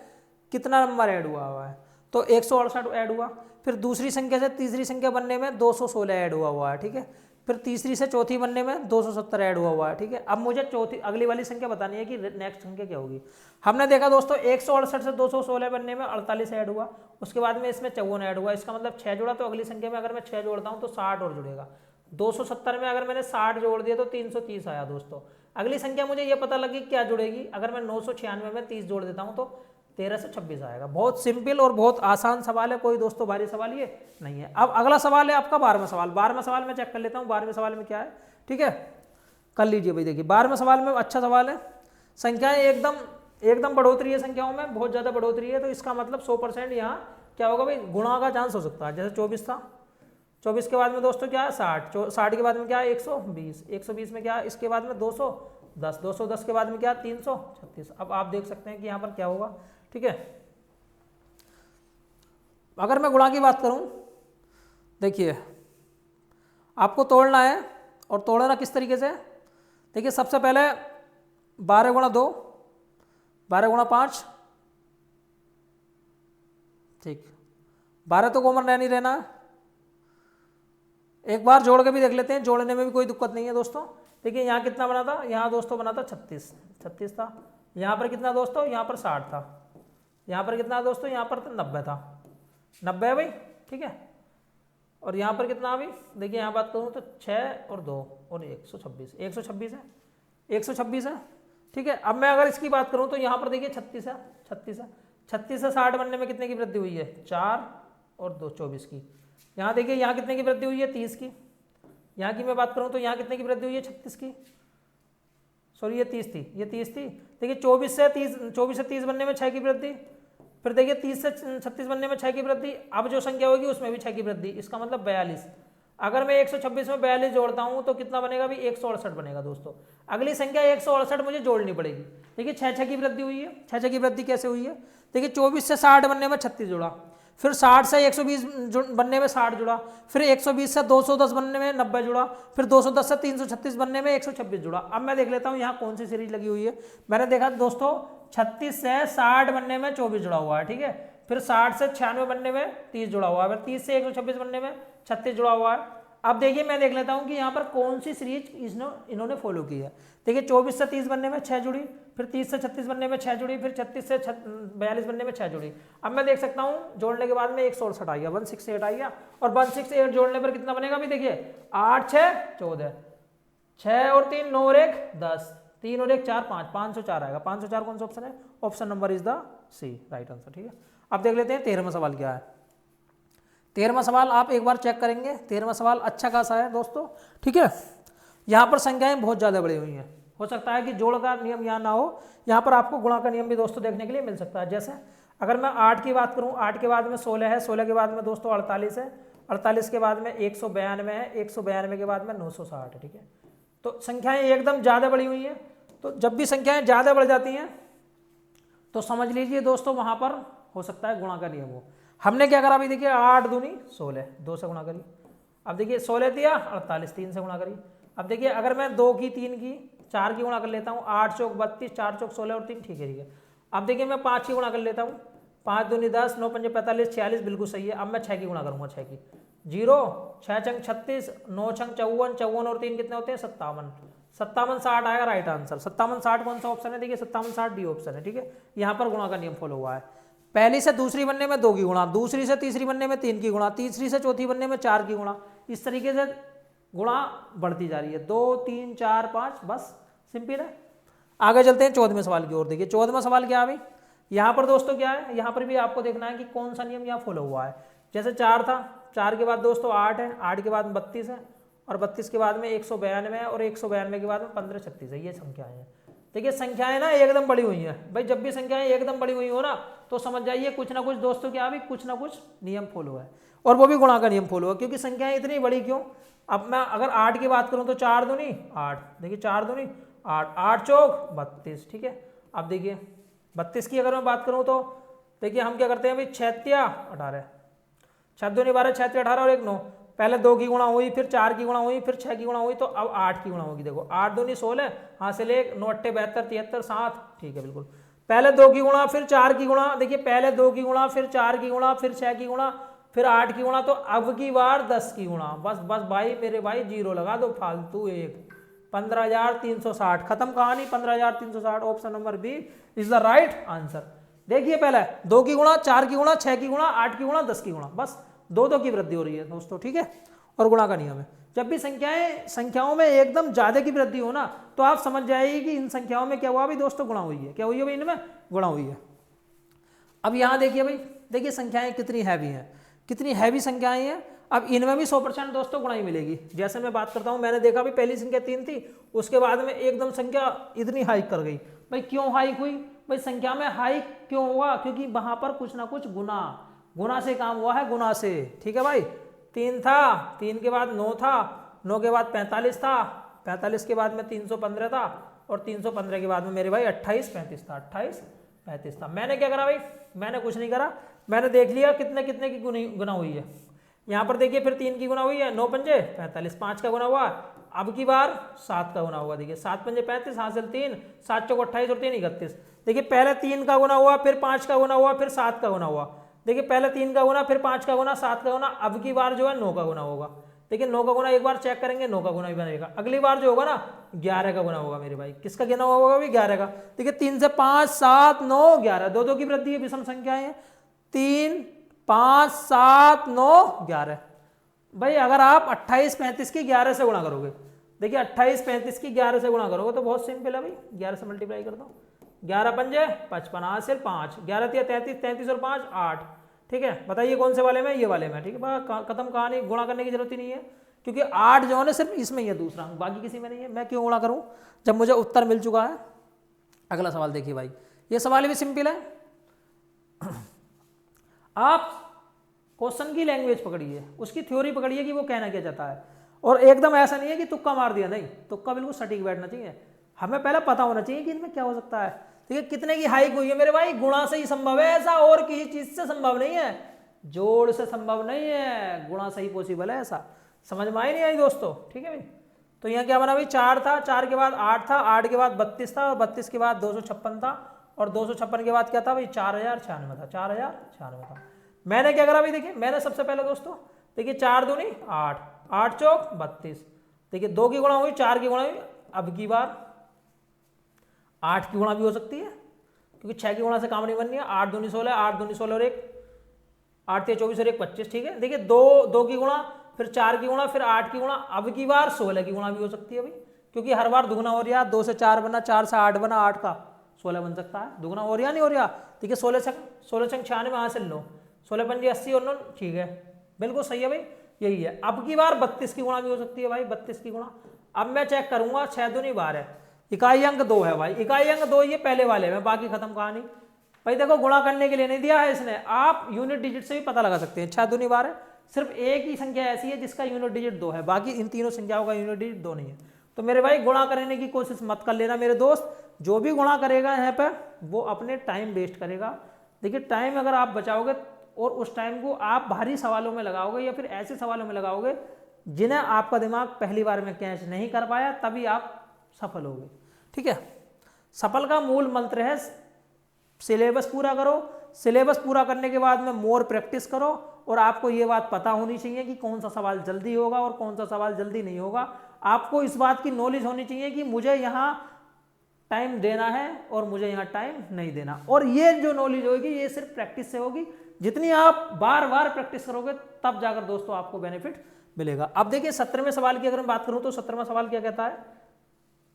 कितना नंबर ऐड हुआ है, तो 168 ऐड हुआ। फिर दूसरी संख्या से तीसरी संख्या बनने में 216 ऐड हुआ है, ठीक है। फिर तीसरी से चौथी बनने में 270 ऐड हुआ है, ठीक है। अब मुझे चौथी अगली वाली संख्या बतानी है कि नेक्स्ट संख्या क्या होगी। हमने देखा दोस्तों 168 से 216 बनने में 48 ऐड हुआ, उसके बाद में इसमें 54 ऐड हुआ, इसका मतलब 6 जुड़ा। तो अगली संख्या में अगर मैं 6 जोड़ता हूँ तो 60 और जुड़ेगा। 270 में अगर मैंने 60 जोड़ दिया तो 330 आया दोस्तों। अगली संख्या मुझे ये पता लगी क्या जुड़ेगी, अगर मैं 996 में 30 जोड़ देता हूँ तो 13 से 26 आएगा। बहुत सिंपल और बहुत आसान सवाल है, कोई दोस्तों भारी सवाल ये नहीं है। अब अगला सवाल है आपका 12वां सवाल। 12वां सवाल में चेक कर लेता हूँ 12वें सवाल में क्या है, ठीक है, कर लीजिए भाई। देखिए 12वें सवाल में अच्छा सवाल है, संख्याएं एकदम बढ़ोतरी है, संख्याओं में बहुत ज़्यादा बढ़ोतरी है, तो इसका मतलब 100% यहाँ क्या होगा भाई, गुणा का चांस हो सकता है। जैसे 24 था, 24 के बाद में दोस्तों क्या है 60, 60 के बाद में क्या है 120, 120 में क्या है इसके बाद में 210, 210 के बाद में क्या 336। अब आप देख सकते हैं कि यहाँ पर क्या होगा, ठीक है। अगर मैं गुणा की बात करूं, देखिए आपको तोड़ना है, और तोड़ना किस तरीके से, देखिए सबसे पहले 12 गुणा 2, 12 गुणा 5, ठीक, 12 तो कॉमन नहीं रहना। एक बार जोड़ के भी देख लेते हैं, जोड़ने में भी कोई दिक्कत नहीं है दोस्तों। देखिए यहाँ कितना बना था, यहाँ दोस्तों बना था 36 था। यहाँ पर कितना दोस्तों, यहाँ पर 60 था। यहाँ पर कितना दोस्तों, यहाँ पर 90 था, 90 है भाई, ठीक है। और यहाँ पर कितना अभी देखिए, यहाँ बात करूँ तो 6 और 2 और 126, 126 है, 126 है, ठीक है। अब मैं अगर इसकी बात करूँ तो यहाँ पर देखिए 36 है, 36 है। 36 से 60 बनने में कितने की वृद्धि हुई है, 4 और 2 24 की। यहाँ देखिए यहाँ कितने की वृद्धि हुई है, 30 की। यहाँ की मैं बात करूँ तो यहाँ कितने की वृद्धि हुई है, 36 की, सॉरी ये 30 थी, ये 30 थी। देखिए 24 से 30 बनने में 6 की वृद्धि, फिर देखिए 30 से 36 बनने में 6 की वृद्धि। अब जो संख्या होगी उसमें भी 6 की वृद्धि, इसका मतलब 42। अगर मैं 126 में 42 जोड़ता हूँ तो कितना बनेगा भी 168 बनेगा दोस्तों। अगली संख्या 168 मुझे जोड़नी पड़ेगी। देखिए 6 की वृद्धि हुई है, 6 की वृद्धि कैसे हुई है, देखिए 24 से 60 बनने में 36 जुड़ा, फिर 60 से 120 बनने में 60 जुड़ा, फिर 120 से 210 बनने में 90 जुड़ा, फिर 210 से 336 बनने में 126 जुड़ा। अब मैं देख लेता हूँ यहाँ कौन सी सीरीज लगी हुई है। मैंने देखा दोस्तों 36 से 60 बनने में 24 जुड़ा हुआ है, ठीक है। फिर 60 से 96 बनने में 30 जुड़ा हुआ है, फिर 30 से 126 बनने में 36 जुड़ा हुआ है। अब देखिए मैं देख लेता हूँ कि यहाँ पर कौन सी सीरीज इन्होंने फॉलो की है। देखिए 24 से 30 बनने में 6 जुड़ी, फिर 30 से 36 बनने में 6 जुड़ी, फिर 36 से 42 बनने में 6 जुड़ी। अब मैं देख सकता हूँ जोड़ने के बाद में 168 आ गया, 168 आ गया, और 168 जोड़ने पर कितना बनेगा भी देखिए 8 6 14, 6 और 3 9 और 1 10, 3 और 1 4 5, 504 आएगा। 504 कौन सा ऑप्शन है, option number is the C, right answer, ठीक है। अब देख लेते हैं 13वां सवाल क्या है। 13वां सवाल आप एक बार चेक करेंगे, 13वां सवाल अच्छा खासा है दोस्तों, ठीक है। यहाँ पर संख्याएं बहुत ज़्यादा बड़ी हुई हैं, हो सकता है कि जोड़ का नियम यहाँ ना हो, यहाँ पर आपको गुणा का नियम भी दोस्तों देखने के लिए मिल सकता है। जैसे अगर मैं 8 की बात करूँ, 8 के बाद में 16 है, 16 के बाद में दोस्तों 48 है, 48 के बाद में 192 है, 192 के बाद में 960 है, ठीक है। तो संख्याएँ एकदम ज़्यादा बड़ी हुई हैं। तो जब भी संख्याएँ ज़्यादा बढ़ जाती हैं तो समझ लीजिए दोस्तों वहाँ पर हो सकता है गुणा का नियम हो। हमने क्या करा अभी देखिए 8 दूनी 16, 2 से गुणा करी। अब देखिए 16 दिया 48, 3 से गुणा करी। अब देखिए अगर मैं 2 की 3 की 4 की गुणा कर लेता हूँ, 8 चौक 32, 4 चौक 16 और 3, ठीक है। अब देखिए मैं 5 की गुणा कर लेता हूँ, 5 दूनी 10, 9 पंजे 45, 46, बिल्कुल सही है। अब मैं 6 की गुणा करूँगा, 6 की 0, 6 छंग 36, 9 छंग 54, 54 और 3 कितने होते हैं 57, 57 60 आएगा राइट आंसर। 57 60 कौन सा ऑप्शन है, देखिए 57 60 डी ऑप्शन है, ठीक है। यहाँ पर गुणा का नियम फॉलो हुआ है। पहली से दूसरी बनने में 2 की गुणा, दूसरी से तीसरी बनने में 3 की गुणा, तीसरी से चौथी बनने में 4 की गुणा, इस तरीके से गुणा बढ़ती जा रही है। 2 3 4 5, बस सिंपल है। आगे चलते हैं 14वें सवाल की ओर। देखिए 14वां सवाल क्या है भाई, यहाँ पर दोस्तों क्या है, यहाँ पर भी आपको देखना है कि कौन सा नियम यहाँ फॉलो हुआ है। जैसे 4 था, 4 के बाद दोस्तों 8 है, 8 के बाद 32 है, और 32 के बाद में 192 है, और 192 के बाद में 1536 है, ये संख्याएं हैं। देखिए संख्याएं ना एकदम बड़ी हुई हैं भाई, जब भी संख्याएं एकदम बड़ी हुई हो ना तो समझ जाइए कुछ ना कुछ दोस्तों क्या भी कुछ ना कुछ नियम फॉलो है, और वो भी गुणा का नियम फॉलो है। क्योंकि संख्याएं इतनी बड़ी क्यों, अब मैं अगर 8 की बात करूं तो 4 दूनी 8, देखिए 4 दूनी 8, 8 चौक 32, ठीक है। अब देखिए 32 की अगर मैं बात करूं तो देखिए हम क्या करते हैं भाई, 6 18, 6 दूनी 12, 6 18 और 1 9, पहले 2 की गुणा हुई, फिर 4 की गुणा हुई, फिर 6 की गुणा हुई, तो अब 8 की गुणा होगी। देखो 8 दूनी 16, हासिल 1, 9 8 72, 73 7, ठीक है बिल्कुल। पहले 2 की गुणा, फिर 4 की गुणा, देखिए पहले 2 की गुणा, फिर 4 की गुणा, फिर 6 की गुणा, फिर 8 की गुणा, तो अब की बार 10 की गुणा। बस बस भाई मेरे भाई जीरो लगा दो फालतू, 1 15,360, खत्म कहानी। 15,360 option number B is the right answer. देखिए पहले 2 की गुणा, 4 की गुणा, 6 की गुणा, 8 की गुणा, 10 की गुणा, बस 2 की वृद्धि हो रही है दोस्तों, ठीक है। और गुणा का नियम है, जब भी संख्याओं में एकदम ज्यादा की वृद्धि हो ना, तो आप समझ जाइए कि इन संख्याओं में क्या हुआ भाई दोस्तों, गुणा हुई है। क्या हुई है भाई, इनमें गुणा हुई है। अब यहां देखिए भाई, देखिए संख्याएं कितनी हैवी हैं, कितनी हैवी संख्याएं हैं। अब इनमें भी 100% दोस्तों गुणा ही मिलेगी। जैसे मैं बात करता हूं, मैंने देखा भी पहली संख्या 3 थी, उसके बाद में एकदम संख्या इतनी हाइक कर गई। भाई क्यों हाइक हुई भाई, संख्या में हाइक क्यों हुआ, क्योंकि वहां पर कुछ ना कुछ गुणा से काम हुआ है, गुणा से, ठीक है भाई। 3 था, 3 के बाद 9 था, 9 के बाद 45 था, 45 के बाद में 315 था, और 315 के बाद में मेरे भाई 28 35 था, 28 35 था। मैंने क्या करा भाई, मैंने कुछ नहीं करा, मैंने देख लिया कितने कितने की गुना हुई है। यहाँ पर देखिए फिर 3 की गुना हुई है, 9 पंजे 45, 5 का गुना हुआ, अब की बार 7 का गुना हुआ। देखिए 7 पंजे 35, हासिल 3, 7 चौक 28 और 3 31। देखिए पहले 3 का गुना हुआ, फिर 5 का गुना हुआ, फिर 7 का गुना हुआ। देखिए पहले 3 का गुना, फिर 5 का गुना, 7 का गुना, अब की बार जो है 9 का गुना होगा। देखिए 9 का गुना एक बार चेक करेंगे, 9 का गुना भी बनेगा। अगली बार जो होगा ना 11 का गुना होगा मेरे भाई। किसका गुना होगा भी, 11 का। देखिए 3 से 5 7 9 11, 2 की वृद्धि है, विषम संख्याएं हैं। 3 5 7 9 11। भाई अगर आप 28 35 की 11 से गुणा करोगे, देखिए 28 35 की 11 से गुणा करोगे तो बहुत सिंपल है भाई, 11 से मल्टीप्लाई कर दो, 11 पंजे 55, हासिल 5, 11 तिया 33, 33 और 5 8, ठीक है। बताइए कौन से वाले में, ये वाले में, ठीक है। खत्म कहानी, गुणा करने की जरूरत ही नहीं है, क्योंकि 8 जो है ना सिर्फ इसमें ही है, दूसरा बाकी किसी में नहीं है। मैं क्यों गुणा करूं जब मुझे उत्तर मिल चुका है। अगला सवाल देखिए भाई, ये सवाल भी सिंपल है। आप क्वेश्चन की लैंग्वेज पकड़िए, उसकी थ्योरी पकड़िए कि वो कहना क्या चाहता है, और एकदम ऐसा नहीं है कि तुक्का मार दिया, नहीं, तुक्का बिल्कुल सटीक बैठना चाहिए। हमें पहले पता होना चाहिए कि इनमें क्या हो सकता है। ठीक है, कितने की हाइक हुई है मेरे भाई, गुणा से ही संभव है, ऐसा और किसी चीज से संभव नहीं है, जोड़ से संभव नहीं है, गुणा से ही पॉसिबल है। ऐसा समझ में आई नहीं आई दोस्तों, ठीक है भाई। तो यहाँ क्या बना भाई, 4 था, 4 के बाद 8 था, 8 के बाद 32 था, और 32 के बाद 256 था, और 256 के बाद क्या था भाई, 4096 था, 4096 था। मैंने क्या करा भाई, देखिए मैंने सबसे पहले दोस्तों, देखिए 4 दूनी 8, 8 चौक 32, देखिए 2 की गुणा हुई, 4 की गुणा हुई, अब की बार 8 की गुणा भी हो सकती है, क्योंकि 6 की गुणा से काम नहीं बननी है। 8 दूनी 16, 8 दूनी 16 और 1, 8 या 24 और 1 25, ठीक है। देखिए 2 की गुणा, फिर 4 की गुणा, फिर 8 की गुणा, अब की बार 16 की गुणा भी हो सकती है भाई, क्योंकि हर बार दुगुना हो रहा, 2 से 4 बना, 4 से 8 बना, 8 का 16 बन सकता है, दुगुना हो रहा नहीं हो रहा। देखिए 16 से 96 यहाँ से लो, 16 पंजे 80 और 9, ठीक है, बिल्कुल सही है भाई, यही है। अब की बार 32 की गुणा भी हो सकती है भाई, 32 की गुणा। अब मैं चेक करूंगा, 6 दूनी 12, इकाई अंक 2 है भाई, इकाई अंक 2 ये पहले वाले में, बाकी खत्म कहानी भाई। देखो गुणा करने के लिए नहीं दिया है इसने, आप यूनिट डिजिट से भी पता लगा सकते हैं। 6 दूनी 12, सिर्फ एक ही संख्या ऐसी है जिसका यूनिट डिजिट 2 है, बाकी इन तीनों संख्याओं का यूनिट डिजिट 2 नहीं है। तो मेरे भाई गुणा करने की कोशिश मत कर लेना मेरे दोस्त, जो भी गुणा करेगा यहाँ पे वो अपने टाइम वेस्ट करेगा। देखिए टाइम अगर आप बचाओगे और उस टाइम को आप भारी सवालों में लगाओगे या फिर ऐसे सवालों में लगाओगे जिन्हें आपका दिमाग पहली बार में कैच नहीं कर पाया, तभी आप सफल होगे। ठीक है, सफल का मूल मंत्र है सिलेबस पूरा करो, सिलेबस पूरा करने के बाद में मोर प्रैक्टिस करो, और आपको ये बात पता होनी चाहिए कि कौन सा सवाल जल्दी होगा और कौन सा सवाल जल्दी नहीं होगा। आपको इस बात की नॉलेज होनी चाहिए कि मुझे यहाँ टाइम देना है और मुझे यहाँ टाइम नहीं देना, और ये जो नॉलेज होगी ये सिर्फ प्रैक्टिस से होगी। जितनी आप बार बार प्रैक्टिस करोगे तब जाकर दोस्तों आपको बेनिफिट मिलेगा। अब देखिए 17वें सवाल की अगर मैं बात करूं तो 17वां सवाल क्या कहता है,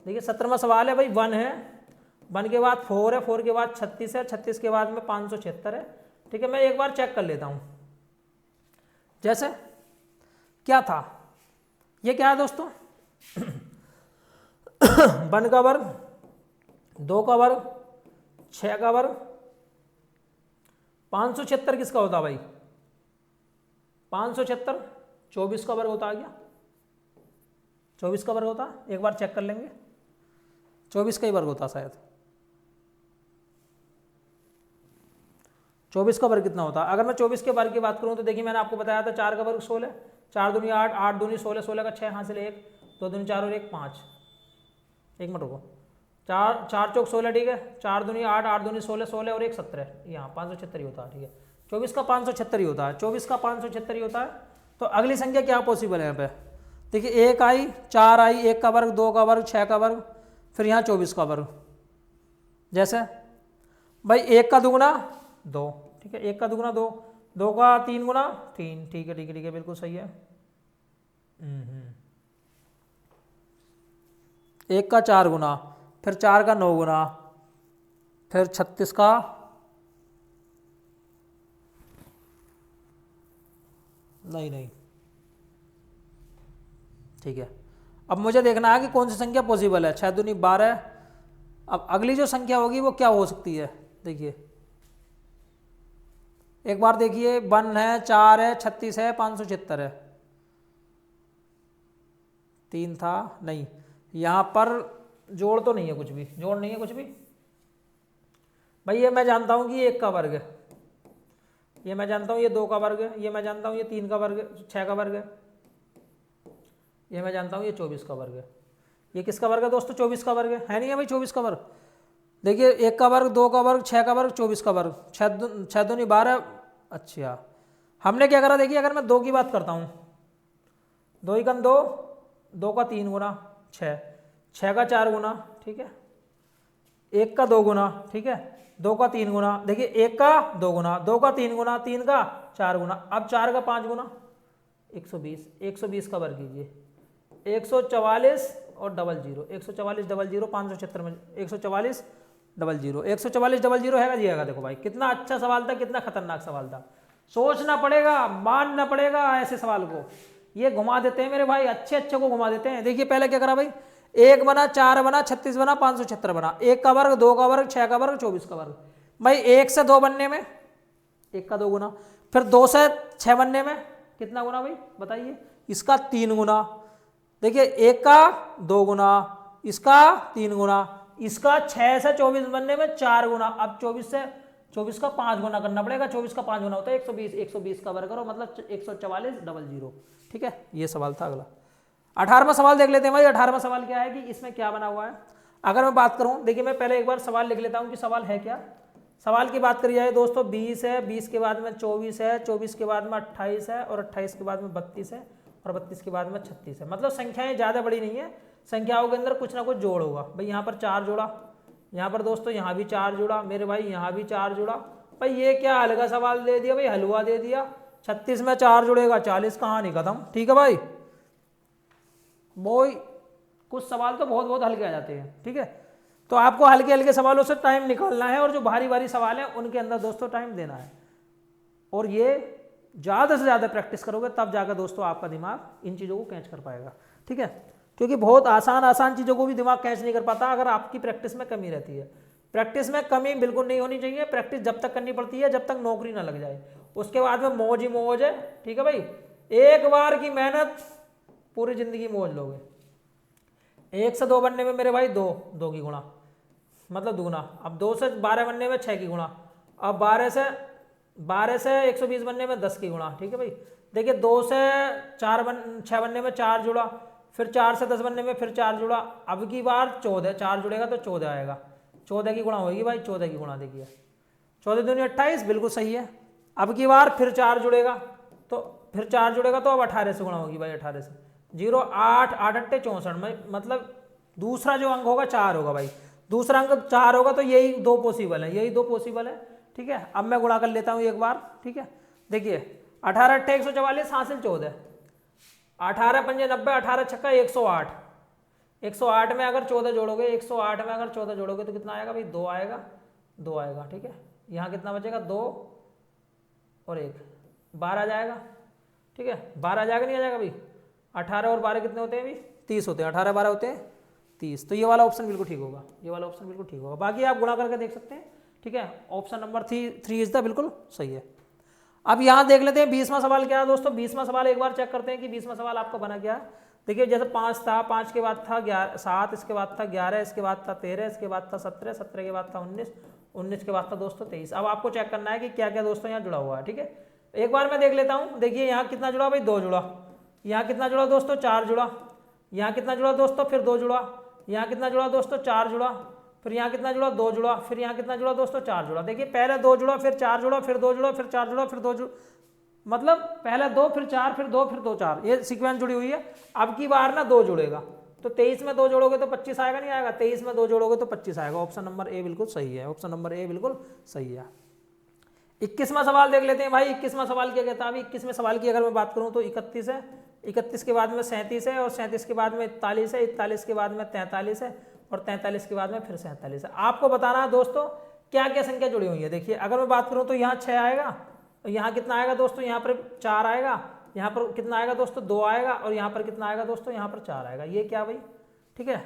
देखिए 17वां सवाल है भाई 1 है, 1 के बाद 4 है, 4 के बाद 36 है, 36 के बाद में 576 है। ठीक है, मैं एक बार चेक कर लेता हूं, जैसे क्या था, ये क्या है दोस्तों 1 का वर्ग, 2 का वर्ग, 6 का वर्ग, 576 किसका होता भाई, 576 24 का वर्ग होता आ गया। 24 का वर्ग होता, एक बार चेक कर लेंगे, 24 का ही वर्ग होता शायद। 24 का वर्ग कितना होता? अगर मैं 24 के वर्ग की बात करूं तो देखिए मैंने आपको बताया था 4 का वर्ग 16, 4 दूनी 8, 8 दूनी 16, 16 का 6 हासिल 1, 2 दूनी 4 और 1 5। एक मिनट रुको, 4 4 चौक 16 ठीक है, 4 दूनी 8, 8 दूनी 16, 16 और 1 17, यहाँ 576 ही होता है। ठीक है, 24 का 576 ही होता है, 24 का 576 ही होता है। तो अगली संख्या क्या पॉसिबल है यहाँ पे? देखिए 1 आई, 4 आई, 1 का वर्ग, 2 का वर्ग, 6 का वर्ग, फिर यहाँ 24 का वर्ग। जैसे भाई 1 का दुगुना 2, ठीक है, 1 का दुगुना 2, 2 का 3 गुना 3, ठीक है ठीक है ठीक है, बिल्कुल सही है। 1 का 4 गुना, फिर 4 का 9 गुना, फिर 36 का नहीं, ठीक है। अब मुझे देखना है कि कौन सी संख्या पॉसिबल है। 6 दूनी 12। अब अगली जो संख्या होगी वो क्या हो सकती है? देखिए एक बार देखिए, 1 है, 4 है, 36 है, 576 है, 3 था नहीं, यहाँ पर जोड़ तो नहीं है कुछ भी, जोड़ नहीं है कुछ भी भाई। ये मैं जानता हूँ कि ये 1 का वर्ग है, ये मैं जानता हूँ ये 2 का वर्ग है, ये मैं जानता हूँ ये 3 का वर्ग है, 6 का वर्ग है, ये मैं जानता हूँ ये 24 का वर्ग है। ये किसका वर्ग है दोस्तों? 24 का वर्ग है नहीं है भाई? 24 का वर्ग देखिए, 1 का वर्ग, 2 का वर्ग, 6 का वर्ग, 24 का वर्ग, 6 दूनी 12। अच्छा, हमने क्या करा? देखिए अगर मैं 2 की बात करता हूँ, 2 एकम 2, 2 का 3 गुना 6, 6 का 4 गुना, ठीक है, 1 का 2 गुना, ठीक है, 2 का 3 गुना, देखिए 1 का 2 गुना, 2 का 3 गुना, 3 का 4 गुना, अब 4 का 5 गुना 120, 120 का वर्ग कीजिए, 144 और 00, 144 00, 576 में 144 00, 144 00 हैगा जी, हैगा। देखो भाई कितना अच्छा सवाल था, कितना खतरनाक सवाल था। सोचना पड़ेगा, मानना पड़ेगा ऐसे सवाल को। ये घुमा देते हैं मेरे भाई, अच्छे अच्छे को घुमा देते हैं। देखिए पहले क्या करा भाई, 1 बना, 4 बना, 36 बना, 576 बना, 1 का वर्ग, 2 का वर्ग, 6 का वर्ग, 24 का वर्ग। भाई 1 से 2 बनने में 1 का 2 गुना, फिर 2 से 6 बनने में कितना गुना भाई बताइए? इसका 3 गुना। देखिए 1 का 2 गुना, इसका 3 गुना, इसका 6 से 24 बनने में 4 गुना। अब 24 का 5 गुना करना पड़ेगा, 24 का 5 गुना होता है 120, 120 का वर्ग करो मतलब 144 00। ठीक है, ये सवाल था। अगला 18वां सवाल देख लेते हैं भाई। 18वां सवाल क्या है कि इसमें क्या बना हुआ है? अगर मैं बात करूं, देखिए मैं पहले एक बार सवाल लिख लेता हूं कि सवाल है क्या। सवाल की बात करी जाए दोस्तों, 20 है, 20 के बाद में 24 है, 24 के बाद में 28 है, और 28 के बाद में 32 है, और 32 के बाद में 36 है। मतलब संख्याएं ज़्यादा बड़ी नहीं है, संख्याओं के अंदर कुछ ना कुछ जोड़ होगा। भाई यहाँ पर 4 जोड़ा, यहाँ पर दोस्तों यहाँ भी 4 जोड़ा, मेरे भाई यहाँ भी 4 जोड़ा। भाई ये क्या हल्का सवाल दे दिया भाई, हलवा दे दिया। 36 में 4 जुड़ेगा 40, कहानी खत्म। ठीक है भाई, वो कुछ सवाल तो बहुत बहुत हल्के आ जाते हैं। ठीक है, तो आपको हल्के हल्के सवालों से टाइम निकालना है, और जो भारी भारी सवाल हैं उनके अंदर दोस्तों टाइम देना है। और ये ज़्यादा से ज़्यादा प्रैक्टिस करोगे तब जाकर दोस्तों आपका दिमाग इन चीज़ों को कैच कर पाएगा। ठीक है, क्योंकि बहुत आसान चीज़ों को भी दिमाग कैच नहीं कर पाता अगर आपकी प्रैक्टिस में कमी रहती है। प्रैक्टिस में कमी बिल्कुल नहीं होनी चाहिए। प्रैक्टिस जब तक करनी पड़ती है जब तक नौकरी ना लग जाए, उसके बाद में मौज ही मौज है। ठीक है भाई, एक बार की मेहनत पूरी जिंदगी मौज लोगे। 1 से 2 बनने में मेरे भाई 2 की गुणा मतलब दुगुना। अब 2 से 12 बनने में 6 की गुणा। अब 12 से 120 बनने में 10 की गुणा। ठीक है भाई, देखिए 2 से 6 बनने में 4 जुड़ा, फिर 4 से 10 बनने में फिर 4 जुड़ा। अब की बार 14, 4 जुड़ेगा तो 14 आएगा, 14 की गुणा होगी भाई, 14 की गुणा देखिए 14 दूनी 28, बिल्कुल सही है। अब की बार फिर 4 जुड़ेगा तो अब 18 से गुणा होगी भाई, 18 से 0 8 8 8 64 में, मतलब दूसरा जो अंक होगा 4 होगा भाई। दूसरा अंक 4 होगा तो यही 2 पॉसिबल है, यही 2 पॉसिबल है। ठीक है, अब मैं गुणा कर लेता हूँ एक बार। ठीक है, देखिए 18 8 144 हासिल 14, 18 पंजे 90, 18 छक्का 108। 108 में अगर 14 जोड़ोगे, 108 में अगर 14 जोड़ोगे तो कितना आएगा भाई? 2 आएगा, 2 आएगा। ठीक है, यहाँ कितना बचेगा? 2 और 1, 12 आ जाएगा। ठीक है, 12 आ जाएगा, नहीं आ जाएगा भाई? 18 और 12 कितने होते हैं भाई? 30 होते हैं। 18 12 होते हैं 30। तो ये वाला ऑप्शन बिल्कुल ठीक होगा, ये वाला ऑप्शन बिल्कुल ठीक होगा। बाकी आप गुणा करके देख सकते हैं। ठीक है, ऑप्शन नंबर 3 इज द बिल्कुल सही है। अब यहाँ देख लेते हैं 20वां सवाल क्या है दोस्तों। 20वां सवाल एक बार चेक करते हैं कि 20वां सवाल आपका बना क्या है। देखिए जैसे 5 था, 5 के बाद था 7, इसके बाद था 11, इसके बाद था 13, इसके बाद था 17, 17 के बाद था 19, 19 के बाद था दोस्तों 23। अब आपको चेक करना है कि क्या क्या दोस्तों यहाँ जुड़ा हुआ है। ठीक है, एक बार मैं देख लेता हूँ। देखिए यहाँ कितना जुड़ा भाई, 2 जुड़ा। यहाँ कितना जुड़ा दोस्तों, 4 जुड़ा। यहाँ कितना जुड़ा दोस्तों, फिर 2 जुड़ा। यहाँ कितना जुड़ा दोस्तों, 4 जुड़ा। फिर यहाँ कितना जुड़ा, 2 जुड़ा। फिर यहाँ कितना जुड़ा दोस्तों, 4 जुड़ा। देखिए पहले 2 जुड़ा, फिर 4 जुड़ा, फिर 2 जुड़ा, फिर 4 जुड़ा, फिर 2 जुड़ा, मतलब पहले 2 फिर 4 फिर 2 फिर 2 4, ये सीक्वेंस जुड़ी हुई है। अब की बार ना 2 जुड़ेगा, तो 23 में 2 जोड़ोगे तो 25 आएगा, नहीं आएगा? 23 में 2 जोड़ोगे तो 25 आएगा। ऑप्शन नंबर ए बिल्कुल सही है, ऑप्शन नंबर ए बिल्कुल सही है। 21वां सवाल देख लेते हैं भाई। 21वां सवाल क्या कहता है? अभी 21वें सवाल की अगर मैं बात करूं तो 31 है, 31 के बाद में 37 है, और 37 के बाद में 41 है, 41 के बाद में 43 है, और 43 के बाद में फिर 47 है। आपको बताना है दोस्तों क्या क्या संख्या जुड़ी हुई है। देखिए अगर मैं बात करूं तो यहाँ 6 आएगा, यहाँ कितना आएगा दोस्तों, यहाँ पर 4 आएगा, यहाँ पर कितना आएगा दोस्तों, 2 आएगा, और यहाँ पर कितना आएगा दोस्तों, यहाँ पर 4 आएगा। ये क्या भाई, ठीक है।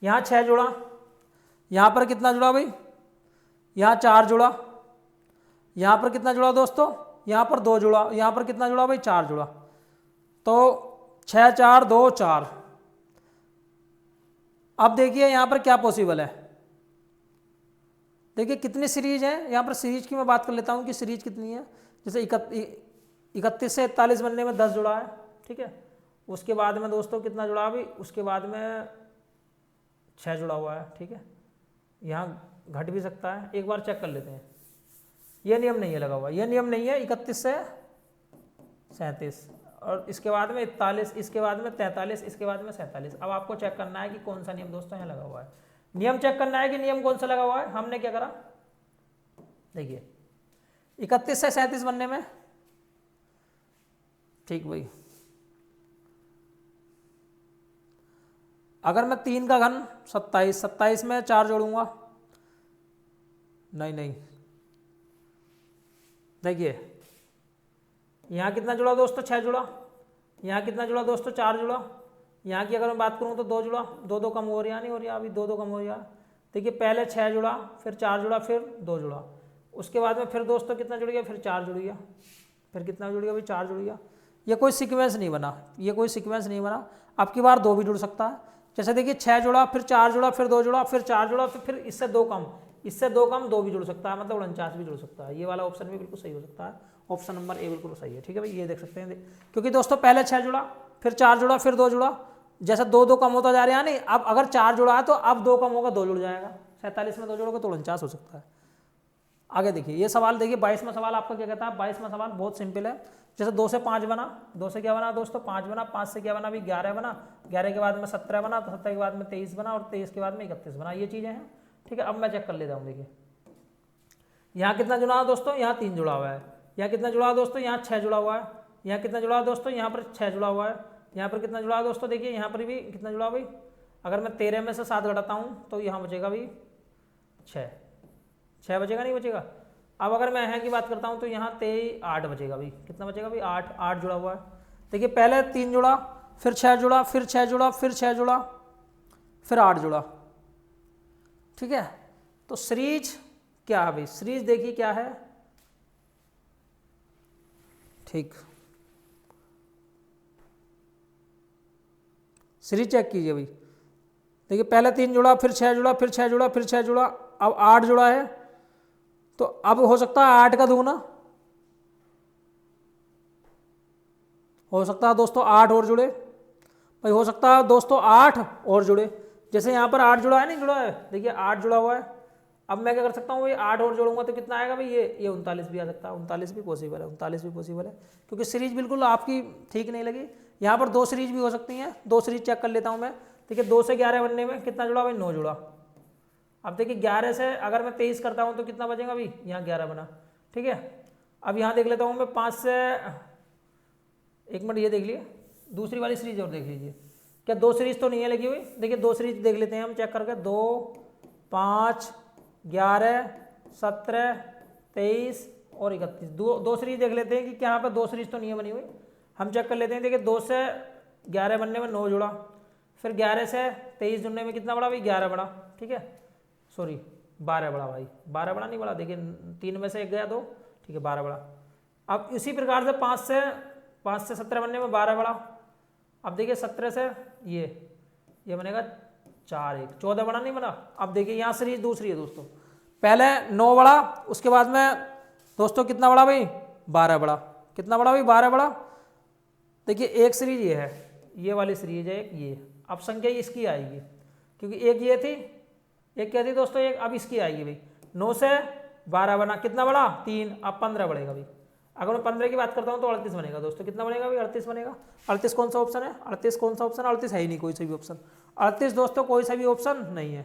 यहाँ 6 जुड़ा, यहाँ पर कितना जुड़ा भाई, यहाँ 4 जुड़ा, यहाँ पर कितना जुड़ा दोस्तों, यहाँ पर 2 जुड़ा, यहाँ पर कितना जुड़ा भाई, 4 जुड़ा। तो 6 4 2 4। अब देखिए यहाँ पर क्या पॉसिबल है। देखिए कितनी सीरीज है, यहाँ पर सीरीज की मैं बात कर लेता हूँ कि सीरीज कितनी है। जैसे 31 से 41 बनने में 10 जुड़ा है, ठीक है। उसके बाद में दोस्तों कितना जुड़ा अभी, उसके बाद में 6 जुड़ा हुआ है, ठीक है। यहाँ घट भी सकता है, एक बार चेक कर लेते हैं। ये नियम नहीं है लगा हुआ, ये नियम नहीं है। 31 से 37, और इसके बाद में 41, इसके बाद में 43, इसके बाद में 47। अब आपको चेक करना है कि कौन सा नियम दोस्तों यहाँ लगा हुआ है। नियम चेक करना है कि नियम कौन सा लगा हुआ है। हमने क्या करा, देखिए 31 से 37 बनने में, ठीक भाई, अगर मैं 3 का घन 27, 27 में 4 जोड़ूंगा, नहीं, देखिए यहाँ कितना जुड़ा दोस्तों, 6 जुड़ा। यहाँ कितना जुड़ा दोस्तों, 4 जुड़ा। यहाँ की अगर मैं बात करूँ तो 2 जुड़ा, 2 2 कम हो रहा, नहीं हो रहा अभी, 2 2 कम हो रहा। देखिए पहले 6 जुड़ा, फिर 4 जुड़ा, फिर 2 जुड़ा। उसके बाद में फिर दोस्तों कितना जुड़ गया, फिर 4 जुड़ गया, फिर कितना जुड़ गया भाई, 4 जुड़ गया। ये कोई सीक्वेंस नहीं बना, ये कोई सीक्वेंस नहीं बना। अब की बार 2 भी जुड़ सकता है। जैसे देखिए 6 जुड़ा, फिर 4 जुड़ा, फिर 2 जुड़ा, फिर 4 जुड़ा, फिर इससे 2 कम, इससे 2 कम 2 भी जुड़ सकता है, मतलब 49 भी जुड़ सकता है। ये वाला ऑप्शन भी बिल्कुल सही हो सकता है, ऑप्शन नंबर ए बिल्कुल सही है, ठीक है भाई। ये देख सकते हैं, क्योंकि दोस्तों पहले 6 जुड़ा, फिर 4 जुड़ा, फिर 2 जुड़ा, जैसे 2 2 कम होता जा रहा है। नहीं, अब अगर 4 जुड़ा है तो अब 2 कम होगा, 2 जुड़ जाएगा। 47 में 2 जोड़ोगे तो 49 हो सकता है। आगे देखिए ये सवाल, देखिए 22वां सवाल आपका क्या कहता है। 22वां सवाल बहुत सिंपल है। जैसे 2 से 5 बना, 2 से क्या बना दोस्तों, 5 बना। 5 से क्या बना अभी, 11 बना। 11 के बाद में 17 बना, तो 17 के बाद में 23 बना, और 23 के बाद में 31 बना। ये चीज़ें हैं, ठीक है। अब मैं चेक कर लेता हूँ। देखिए यहाँ कितना जुड़ा है दोस्तों, यहाँ 3 जुड़ा हुआ है। यहाँ कितना जुड़ा है दोस्तों, यहाँ 6 जुड़ा हुआ है। यहाँ कितना जुड़ा है दोस्तों, यहाँ पर 6 जुड़ा हुआ है। यहाँ पर कितना जुड़ा है दोस्तों, देखिए यहाँ पर भी कितना जुड़ा भाई। अगर मैं 13 में से 7 घटाता हूँ तो यहाँ बचेगा भाई 6 बचेगा, नहीं बचेगा। अब अगर मैं यहाँ की बात करता हूँ तो यहाँ 8 बचेगा भाई। कितना बचेगा भाई, 8 जुड़ा हुआ है। देखिए पहले 3 जुड़ा, फिर 6 जुड़ा, फिर 6 जुड़ा, फिर 6 जुड़ा, फिर 8 जुड़ा, ठीक है। तो सीरीज क्या है भाई, सीरीज देखिए क्या है, ठीक। सीरीज चेक कीजिए भाई। देखिए पहले 3 जुड़ा, फिर 6 जुड़ा, फिर 6 जुड़ा, फिर 6 जुड़ा, अब 8 जुड़ा है। तो अब हो सकता है 8 का दूना, हो सकता है दोस्तों 8 और जुड़े भाई, हो सकता है दोस्तों 8 और जुड़े। जैसे यहाँ पर 8 जुड़ा है, नहीं जुड़ा है, देखिए 8 जुड़ा हुआ है। अब मैं क्या कर सकता हूँ भाई, 8 और जोड़ूंगा तो कितना आएगा भाई, ये 39 भी आ सकता है। 39 भी पॉसिबल है, 39 भी पॉसिबल है, क्योंकि सीरीज बिल्कुल आपकी ठीक नहीं लगी। यहाँ पर 2 सीरीज भी हो सकती हैं। 2 सीरीज चेक कर लेता हूँ मैं। देखिए 2 से 11 बनने में कितना जुड़ा भाई, 9 जुड़ा। अब देखिए 11 से अगर मैं 23 करता हूँ तो कितना बचेगा भाई, यहाँ 11 बना, ठीक है। अब यहाँ देख लेता हूँ मैं 5 से, एक मिनट ये देख लिए, दूसरी वाली सीरीज और देख लीजिए, क्या 2 सीरीज तो नहीं है लगी हुई। देखिए 2 सीरीज देख लेते हैं हम चेक करके। 2 5 11 17 23 और 31, 2 सीरीज देख लेते हैं कि क्या यहाँ पर 2 सीरीज तो नहीं है बनी हुई। हम चेक कर लेते हैं। देखिए 2 से 11 बनने में 9 जुड़ा, फिर 11 से 23 जुड़ने में कितना बड़ा भाई, 11 बड़ा, ठीक है। सॉरी 12 बड़ा भाई, 12 बड़ा नहीं बड़ा। देखिए 3 में से 1 गया 2, ठीक है, 12 बड़ा। अब इसी प्रकार से 5 से 17 बनने में 12 बड़ा। अब देखिए 17 से ये बनेगा 4 1 14 बड़ा नहीं बना। अब देखिए यहाँ सीरीज दूसरी है दोस्तों, पहले 9 बड़ा, उसके बाद में दोस्तों कितना बड़ा भाई 12 बड़ा, कितना बड़ा भाई 12 बड़ा। देखिए एक सीरीज ये है, ये वाली सीरीज है एक ये, अब संख्या इसकी आएगी क्योंकि एक ये थी, एक क्या थी दोस्तों एक, अब इसकी आएगी भाई 9 से 12 बना, कितना बड़ा 3, अब 15 बढ़ेगा भाई। अगर मैं 15 की बात करता हूँ तो 38 बनेगा दोस्तों, कितना बनेगा भाई 38 बनेगा। 38 कौन सा ऑप्शन है, 38 कौन सा ऑप्शन, 38 है ही नहीं कोई सा भी ऑप्शन, 38 दोस्तों कोई सा भी ऑप्शन नहीं है।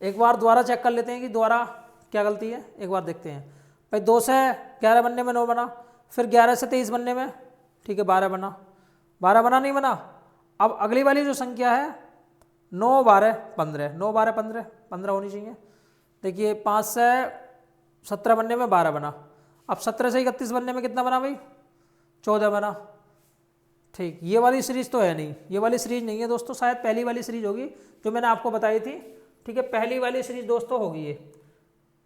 एक बार दोबारा चेक कर लेते हैं कि दोबारा क्या गलती है, एक बार देखते हैं भाई। 2 से 11 बनने में 9 बना, फिर 11 से 23 बनने में ठीक है 12 बना, 12 बना नहीं बना। अब अगली वाली जो संख्या है 9 12 15, 9 12 15, 15 होनी चाहिए। देखिए 5 से 17 बनने में 12 बना, अब 17 से 31 बनने में कितना बना भाई 14 बना। ठीक, ये वाली सीरीज तो है नहीं, ये वाली सीरीज नहीं है दोस्तों, शायद पहली वाली सीरीज होगी जो मैंने आपको बताई थी। ठीक है, पहली वाली सीरीज दोस्तों होगी ये।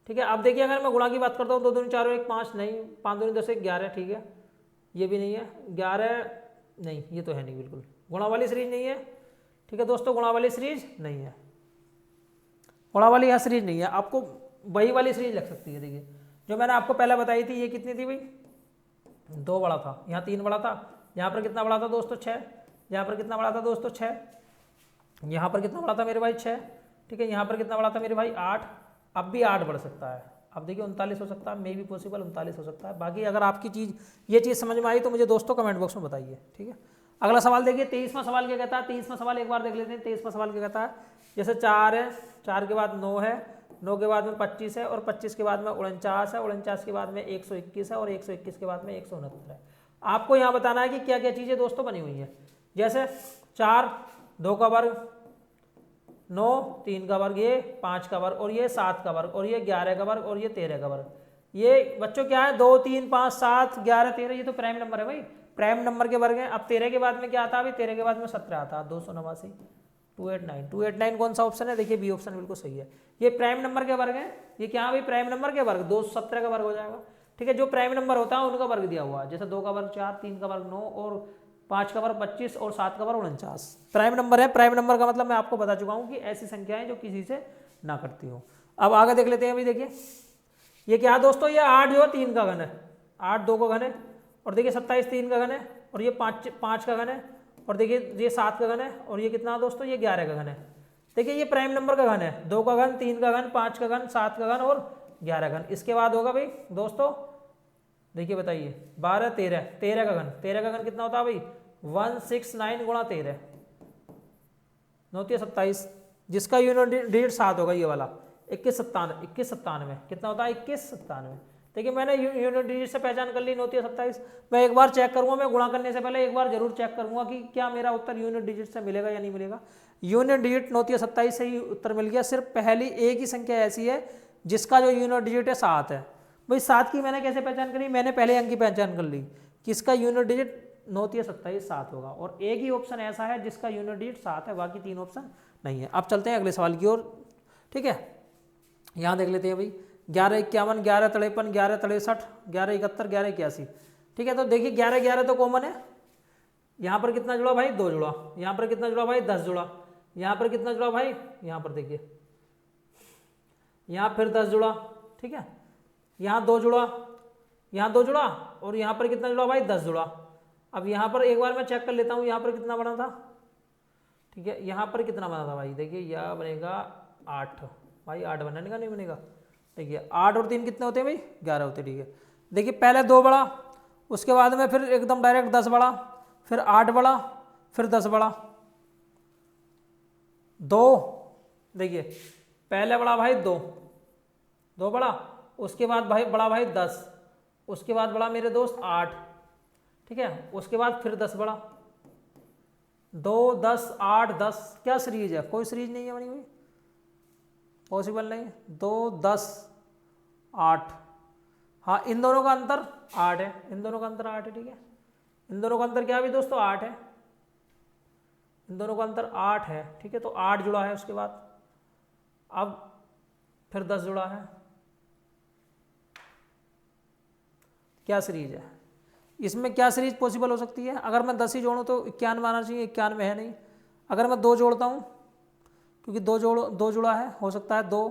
ठीक है, अब देखिए अगर मैं गुणा की बात करता हूँ 2 दूनी 4 1 5 नहीं, 5 दूनी 10 11, ठीक है ये भी नहीं है, 11 नहीं, ये तो है नहीं बिल्कुल, गुणा वाली सीरीज नहीं है। ठीक है दोस्तों, गुणा वाली सीरीज नहीं है, गुणा वाली यह सीरीज नहीं है, आपको वही वाली सीरीज लग सकती है। देखिए जो मैंने आपको पहले बताई थी, ये कितनी थी भाई 2 बड़ा था, यहाँ 3 बड़ा था, यहाँ पर कितना बड़ा था दोस्तों 6, यहाँ पर कितना बड़ा था दोस्तों 6, यहाँ पर कितना बड़ा था मेरे भाई 6, ठीक है यहाँ पर कितना बड़ा था मेरे भाई 8, अब भी 8 बढ़ सकता है। अब देखिए 39 हो सकता है, मे भी पॉसिबल 39 हो सकता है। बाकी अगर आपकी ये चीज़ समझ में आई तो मुझे दोस्तों कमेंट बॉक्स में बताइए। ठीक है, अगला सवाल देखिए 23वां सवाल क्या कहता है। 23वां सवाल एक बार देख लेते हैं। 23वां सवाल क्या कहता है, जैसे 4 है, 4 के बाद 9 है, 9 के बाद में 25 है, और 25 के बाद में 49 है, 49 के बाद में 121 है, और 121 के बाद में 169 है। आपको यहाँ बताना है कि क्या क्या चीज़ें दोस्तों बनी हुई है। जैसे 4 2 का वर्ग, 9 3 का वर्ग, ये 5 का वर्ग, और ये 7 का वर्ग, और ये 11 का वर्ग, और ये 13 का वर्ग। ये बच्चों क्या है 2 3 5 7 11 13, ये तो प्राइम नंबर है भाई, प्राइम नंबर के वर्ग हैं। अब 13 के बाद में क्या आता है, अभी 13 के बाद में 17 आता है, 289 289 289 कौन सा ऑप्शन है, देखिए बी ऑप्शन बिल्कुल सही है। ये प्राइम नंबर के वर्ग हैं, ये क्या भाई प्राइम नंबर के वर्ग, 217 का वर्ग हो जाएगा। ठीक है, जो प्राइम नंबर होता है उनका वर्ग दिया हुआ है, जैसे 2 का वर्ग 4, 3 का वर्ग 9, और 5 का वर्ग 25, और 7 का वर्ग 49 प्राइम नंबर है। प्राइम नंबर का मतलब मैं आपको बता चुका हूँ कि ऐसी संख्याएं जो किसी से ना करती हो। अब आगे देख लेते हैं। अभी देखिए ये क्या है दोस्तों, ये 8 जो 3 का घन है, 8 2 का घन है, और देखिए 27 3 का घन है, और ये 5 का घन है, और देखिए ये 7 का घन है, और ये कितना दोस्तों ये 11 का घन है। देखिए ये प्राइम नंबर का घन है, 2 का घन, 3 का घन, 5 का घन, 7 का घन, और 11 घन। इसके बाद होगा भाई दोस्तों, देखिए बताइए 12 13, 13 का घन, 13 का घन कितना होता है भाई 169 गुणा 13, 9 27, जिसका यूनिट डिजिट 7 होगा, ये वाला 21 97 कितना होता है 21 97। देखिए मैंने यूनिट डिजिट से पहचान कर ली 9 27। मैं एक बार चेक करूंगा, मैं गुणा करने से पहले एक बार जरूर चेक करूंगा कि क्या मेरा उत्तर यूनिट डिजिट से मिलेगा या नहीं मिलेगा। यूनिट डिजिट 9 27 से ही उत्तर मिल गया। सिर्फ पहली एक ही संख्या ऐसी है जिसका जो यूनिट डिजिट है 7 है। भाई 7 की मैंने कैसे पहचान करी, मैंने पहले अंक की पहचान कर ली कि इसका यूनिट डिजिट 9 27 7 होगा, और एक ही ऑप्शन ऐसा है जिसका यूनिट डिजिट 7 है, बाकी 3 ऑप्शन नहीं है। अब चलते हैं अगले सवाल की ओर। ठीक है, यहाँ देख लेते हैं भाई 11 51, 11 53, 11 63, 11 71, 11 81। ठीक है, तो देखिए 11 11 तो कॉमन है, यहाँ पर कितना जुड़ा भाई 2 जुड़ा, यहाँ पर कितना जुड़ा भाई 10 जुड़ा, यहाँ पर कितना जुड़ा भाई, यहाँ पर देखिए यहाँ फिर 10 जुड़ा। ठीक है, यहाँ 2 जुड़ा, यहाँ 2 जुड़ा, और यहाँ पर कितना जुड़ा भाई 10 जुड़ा। अब यहाँ पर एक बार मैं चेक कर लेता हूँ यहाँ पर कितना बना था। ठीक है, यहाँ पर कितना बना था भाई, देखिए यह बनेगा 8 भाई, 8 बनेगा नहीं बनेगा। देखिए 8 और 3 कितने होते हैं भाई 11 होते हैं। ठीक है, देखिए पहले 2 बड़ा, उसके बाद में फिर एकदम डायरेक्ट 10 बड़ा, फिर 8 बड़ा, फिर 10 बड़ा, 2। देखिए पहले बड़ा भाई 2 बड़ा, उसके बाद भाई बड़ा भाई 10, उसके बाद बड़ा मेरे दोस्त 8। ठीक है, उसके बाद फिर 10 बड़ा, 2 10 8 10। क्या सीरीज है, कोई सीरीज नहीं है बनी हुई, पॉसिबल नहीं। 2 10 8, हाँ इन दोनों का अंतर 8 है, इन दोनों का अंतर 8 है। ठीक है, इन दोनों का अंतर क्या भी दोस्तों 8 है, इन दोनों का अंतर 8 है। ठीक है, तो 8 जुड़ा है, उसके बाद अब फिर 10 जुड़ा है। क्या सीरीज है, इसमें क्या सीरीज पॉसिबल हो सकती है? अगर मैं 10 ही जोड़ूँ तो 91 आना चाहिए, 91 है नहीं। अगर मैं 2 जोड़ता हूँ, क्योंकि 2 जुड़ा है, हो सकता है 2,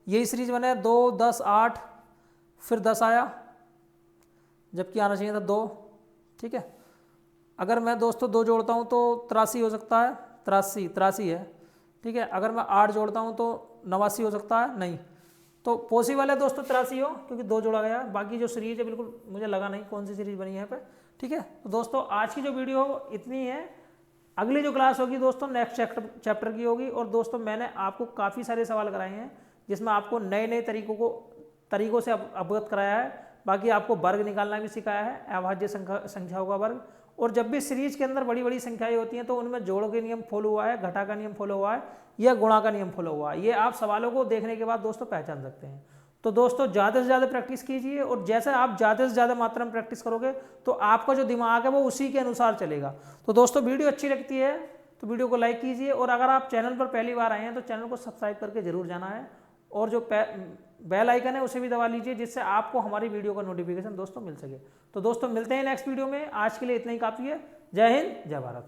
यही सीरीज बने 2, 10, 8, फिर 10 आया, जबकि आना चाहिए था 2। ठीक है, अगर मैं दोस्तों 2 जोड़ता हूँ तो 83 हो सकता है, 83 है। ठीक है, अगर मैं 8 जोड़ता हूँ तो 89 हो सकता है, नहीं। तो पॉसिबल है दोस्तों 83 हो, क्योंकि 2 जोड़ा गया। बाकी जो सीरीज है बिल्कुल मुझे लगा नहीं कौन सी सीरीज बनी है यहाँ पे। ठीक है, तो दोस्तों आज की जो वीडियो इतनी है। अगली जो क्लास होगी दोस्तों नेक्स्ट चैप्टर की होगी। और दोस्तों मैंने आपको काफ़ी सारे सवाल कराए हैं, जिसमें आपको नए नए तरीकों से अवगत कराया है। बाकी आपको वर्ग निकालना भी सिखाया है, अभाज्य संख्याओं का वर्ग। और जब भी सीरीज के अंदर बड़ी बड़ी संख्याएं होती हैं तो उनमें जोड़ के नियम फॉलो हुआ है, घटा का नियम फॉलो हुआ है, या गुणा का नियम फॉलो हुआ है, ये आप सवालों को देखने के बाद दोस्तों पहचान सकते हैं। तो दोस्तों ज़्यादा से ज़्यादा प्रैक्टिस कीजिए, और जैसे आप ज़्यादा से ज़्यादा मात्रा में प्रैक्टिस करोगे तो आपका जो दिमाग है वो उसी के अनुसार चलेगा। तो दोस्तों वीडियो अच्छी लगती है तो वीडियो को लाइक कीजिए, और अगर आप चैनल पर पहली बार आए हैं तो चैनल को सब्सक्राइब करके जरूर जाना है, और जो बेल आइकन है उसे भी दबा लीजिए, जिससे आपको हमारी वीडियो का नोटिफिकेशन दोस्तों मिल सके। तो दोस्तों मिलते हैं नेक्स्ट वीडियो में, आज के लिए इतना ही काफ़ी है। जय हिंद, जय भारत।